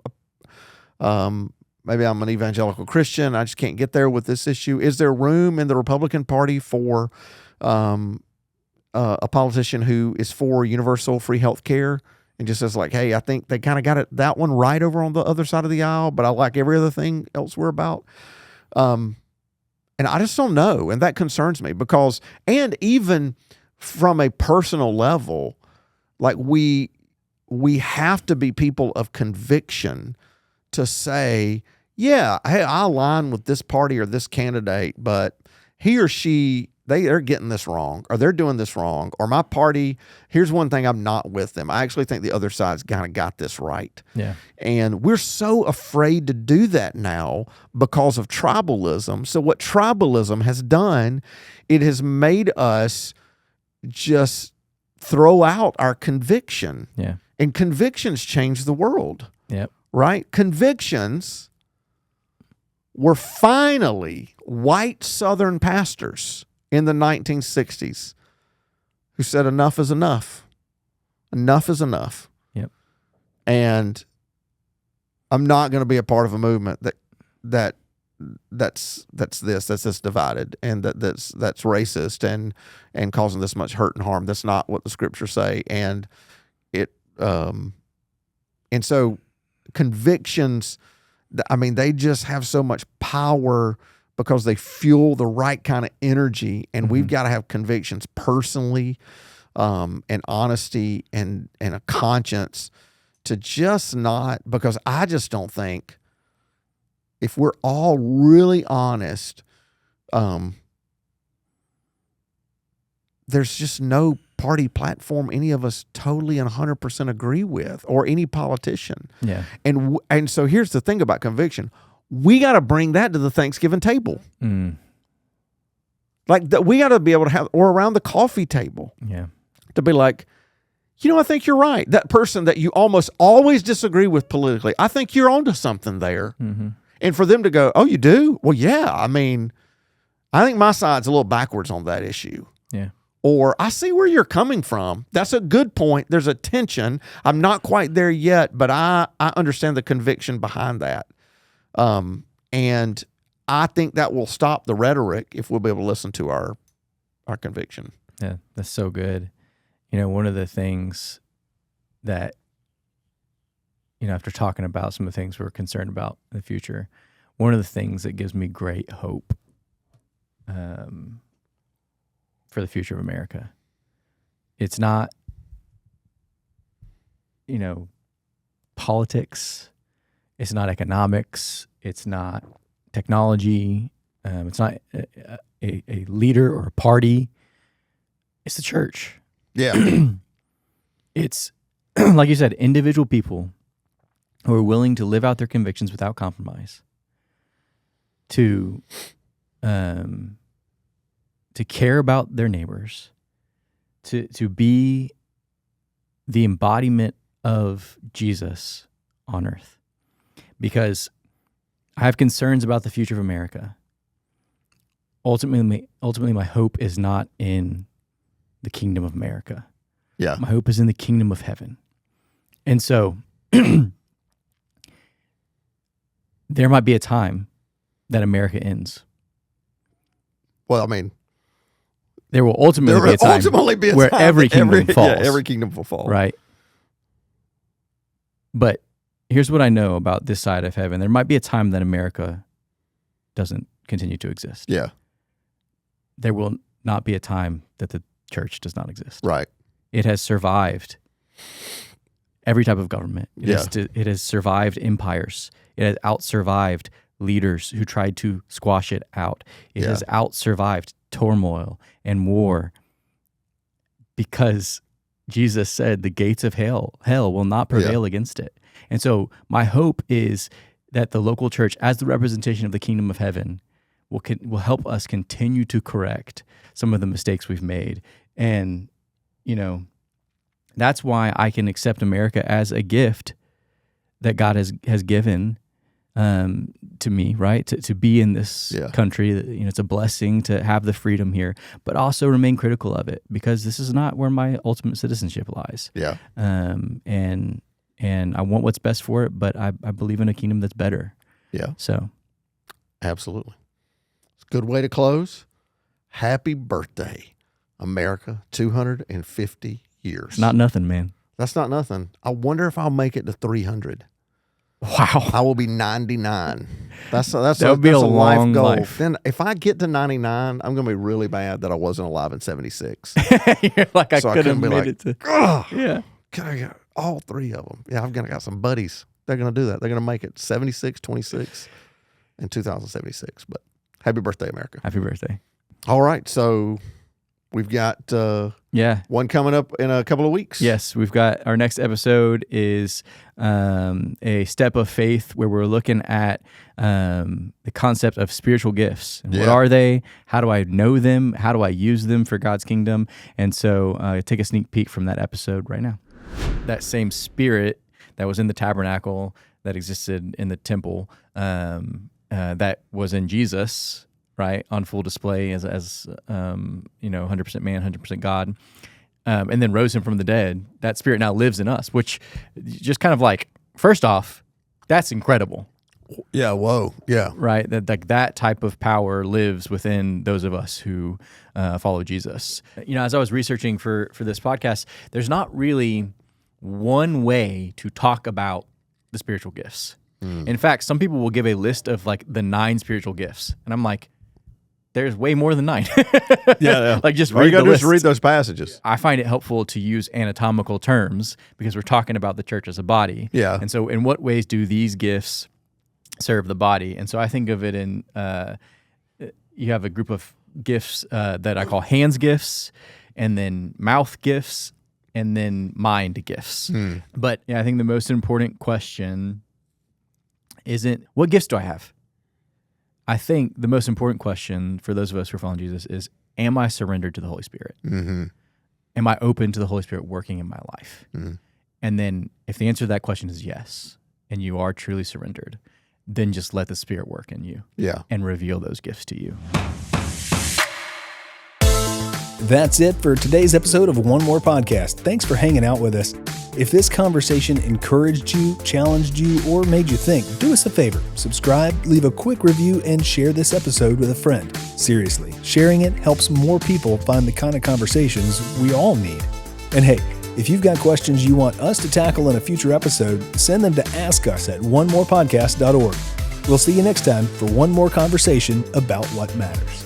[SPEAKER 3] an evangelical Christian. I just can't get there with this issue. Is there room in the Republican Party for a politician who is for universal free health care and just says like, hey, I think they kind of got that one right over on the other side of the aisle, but I like every other thing else we're about. And I just don't know. And that concerns me because, and even from a personal level, like we have to be people of conviction to say, yeah, hey, I align with this party or this candidate, but he or she, they're getting this wrong, or they're doing this wrong, or my party, here's one thing I'm not with them. I actually think the other side's kind of got this right.
[SPEAKER 2] Yeah.
[SPEAKER 3] And we're so afraid to do that now because of tribalism. So what tribalism has done, it has made us just throw out our conviction.
[SPEAKER 2] Yeah.
[SPEAKER 3] And convictions change the world.
[SPEAKER 2] Yep.
[SPEAKER 3] Right? Convictions were finally white Southern pastors in the 1960s who said enough is enough. Enough is enough.
[SPEAKER 2] Yep.
[SPEAKER 3] And I'm not going to be a part of a movement that's this divided and that's racist and causing this much hurt and harm. That's not what the scriptures say. And so convictions, I mean, they just have so much power because they fuel the right kind of energy, and we've got to have convictions personally, and honesty and a conscience to just not, because I just don't think, if we're all really honest, there's just no party platform any of us totally and 100% agree with, or any politician.
[SPEAKER 2] Yeah.
[SPEAKER 3] And so here's the thing about conviction. We got to bring that to the Thanksgiving table. Like we got to be able to have, or around the coffee table.
[SPEAKER 2] Yeah.
[SPEAKER 3] To be like, I think you're right. That person that you almost always disagree with politically, I think you're onto something there. And for them to go, oh, you do? Well, yeah. I mean, I think my side's a little backwards on that issue.
[SPEAKER 2] Yeah.
[SPEAKER 3] Or I see where you're coming from. That's a good point. There's a tension. I'm not quite there yet, but I understand the conviction behind that. And I think that will stop the rhetoric if we'll be able to listen to our conviction.
[SPEAKER 2] Yeah, that's so good. One of the things that, after talking about some of the things we're concerned about in the future, one of the things that gives me great hope for the future of America, it's not, politics, it's not economics, it's not technology, it's not a leader or a party, it's the church.
[SPEAKER 3] Yeah.
[SPEAKER 2] It's, like you said, individual people who are willing to live out their convictions without compromise, to care about their neighbors, to be the embodiment of Jesus on earth. Because I have concerns about the future of America. Ultimately, my hope is not in the kingdom of America.
[SPEAKER 3] Yeah.
[SPEAKER 2] My hope is in the kingdom of heaven. And so there might be a time that America ends.
[SPEAKER 3] Well, I mean,
[SPEAKER 2] there will ultimately be a time where every kingdom falls.
[SPEAKER 3] Yeah, every kingdom will fall.
[SPEAKER 2] Right. But here's what I know about this side of heaven. There might be a time that America doesn't continue to exist.
[SPEAKER 3] Yeah.
[SPEAKER 2] There will not be a time that the church does not exist.
[SPEAKER 3] Right.
[SPEAKER 2] It has survived every type of government. It has survived empires. It has out-survived leaders who tried to squash it out. It has out-survived turmoil and war because Jesus said the gates of hell will not prevail against it. And so my hope is that the local church, as the representation of the kingdom of heaven, will help us continue to correct some of the mistakes we've made. And, that's why I can accept America as a gift that God has given to me, right? To be in this country. It's a blessing to have the freedom here, but also remain critical of it because this is not where my ultimate citizenship lies.
[SPEAKER 3] Yeah.
[SPEAKER 2] And I want what's best for it, but I believe in a kingdom that's better.
[SPEAKER 3] Yeah.
[SPEAKER 2] So.
[SPEAKER 3] Absolutely. It's a good way to close. Happy birthday, America, 250 years.
[SPEAKER 2] Not nothing, man.
[SPEAKER 3] That's not nothing. I wonder if I'll make it to 300.
[SPEAKER 2] Wow.
[SPEAKER 3] I will be 99. That
[SPEAKER 2] would be a long
[SPEAKER 3] life goal.
[SPEAKER 2] life.
[SPEAKER 3] Then if I get to 99, I'm going to be really bad that I wasn't alive in 76.
[SPEAKER 2] You're like, I could have made it to.
[SPEAKER 3] Yeah. Can I get all three of them? Yeah, I've got some buddies. They're going to do that. They're going to make it 76, 26, and 2076. But happy birthday, America.
[SPEAKER 2] Happy birthday.
[SPEAKER 3] All right. So we've got one coming up in a couple of weeks.
[SPEAKER 2] Yes, we've got our next episode is a step of faith where we're looking at the concept of spiritual gifts. And what are they? How do I know them? How do I use them for God's kingdom? And so take a sneak peek from that episode right now. That same spirit that was in the tabernacle, that existed in the temple, that was in Jesus, right, on full display as 100% man, 100% God, and then rose him from the dead. That spirit now lives in us, which just kind of like, first off, that's incredible.
[SPEAKER 3] Yeah. Whoa. Yeah.
[SPEAKER 2] Right. That type of power lives within those of us who follow Jesus. As I was researching for this podcast, there's not really one way to talk about the spiritual gifts. In fact, some people will give a list of like the 9 spiritual gifts, and I'm like, there's way more than 9.
[SPEAKER 3] Yeah.
[SPEAKER 2] Like just
[SPEAKER 3] read the list.
[SPEAKER 2] list.
[SPEAKER 3] Read those passages.
[SPEAKER 2] I find it helpful to use anatomical terms because we're talking about the church as a body.
[SPEAKER 3] Yeah.
[SPEAKER 2] And so in what ways do these gifts serve the body? And so I think of it in, you have a group of gifts that I call hands gifts, and then mouth gifts, and then mind gifts. But I think the most important question isn't, what gifts do I have? I think the most important question for those of us who are following Jesus is, am I surrendered to the Holy Spirit?
[SPEAKER 3] Mm-hmm.
[SPEAKER 2] Am I open to the Holy Spirit working in my life?
[SPEAKER 3] Mm-hmm.
[SPEAKER 2] And then if the answer to that question is yes, and you are truly surrendered, then just let the Spirit work in you.
[SPEAKER 3] Yeah.
[SPEAKER 2] And reveal those gifts to you.
[SPEAKER 1] That's it for today's episode of One More Podcast. Thanks for hanging out with us. If this conversation encouraged you, challenged you, or made you think, do us a favor. Subscribe, leave a quick review, and share this episode with a friend. Seriously, sharing it helps more people find the kind of conversations we all need. And hey, if you've got questions you want us to tackle in a future episode, send them to askus@onemorepodcast.org. We'll see you next time for one more conversation about what matters.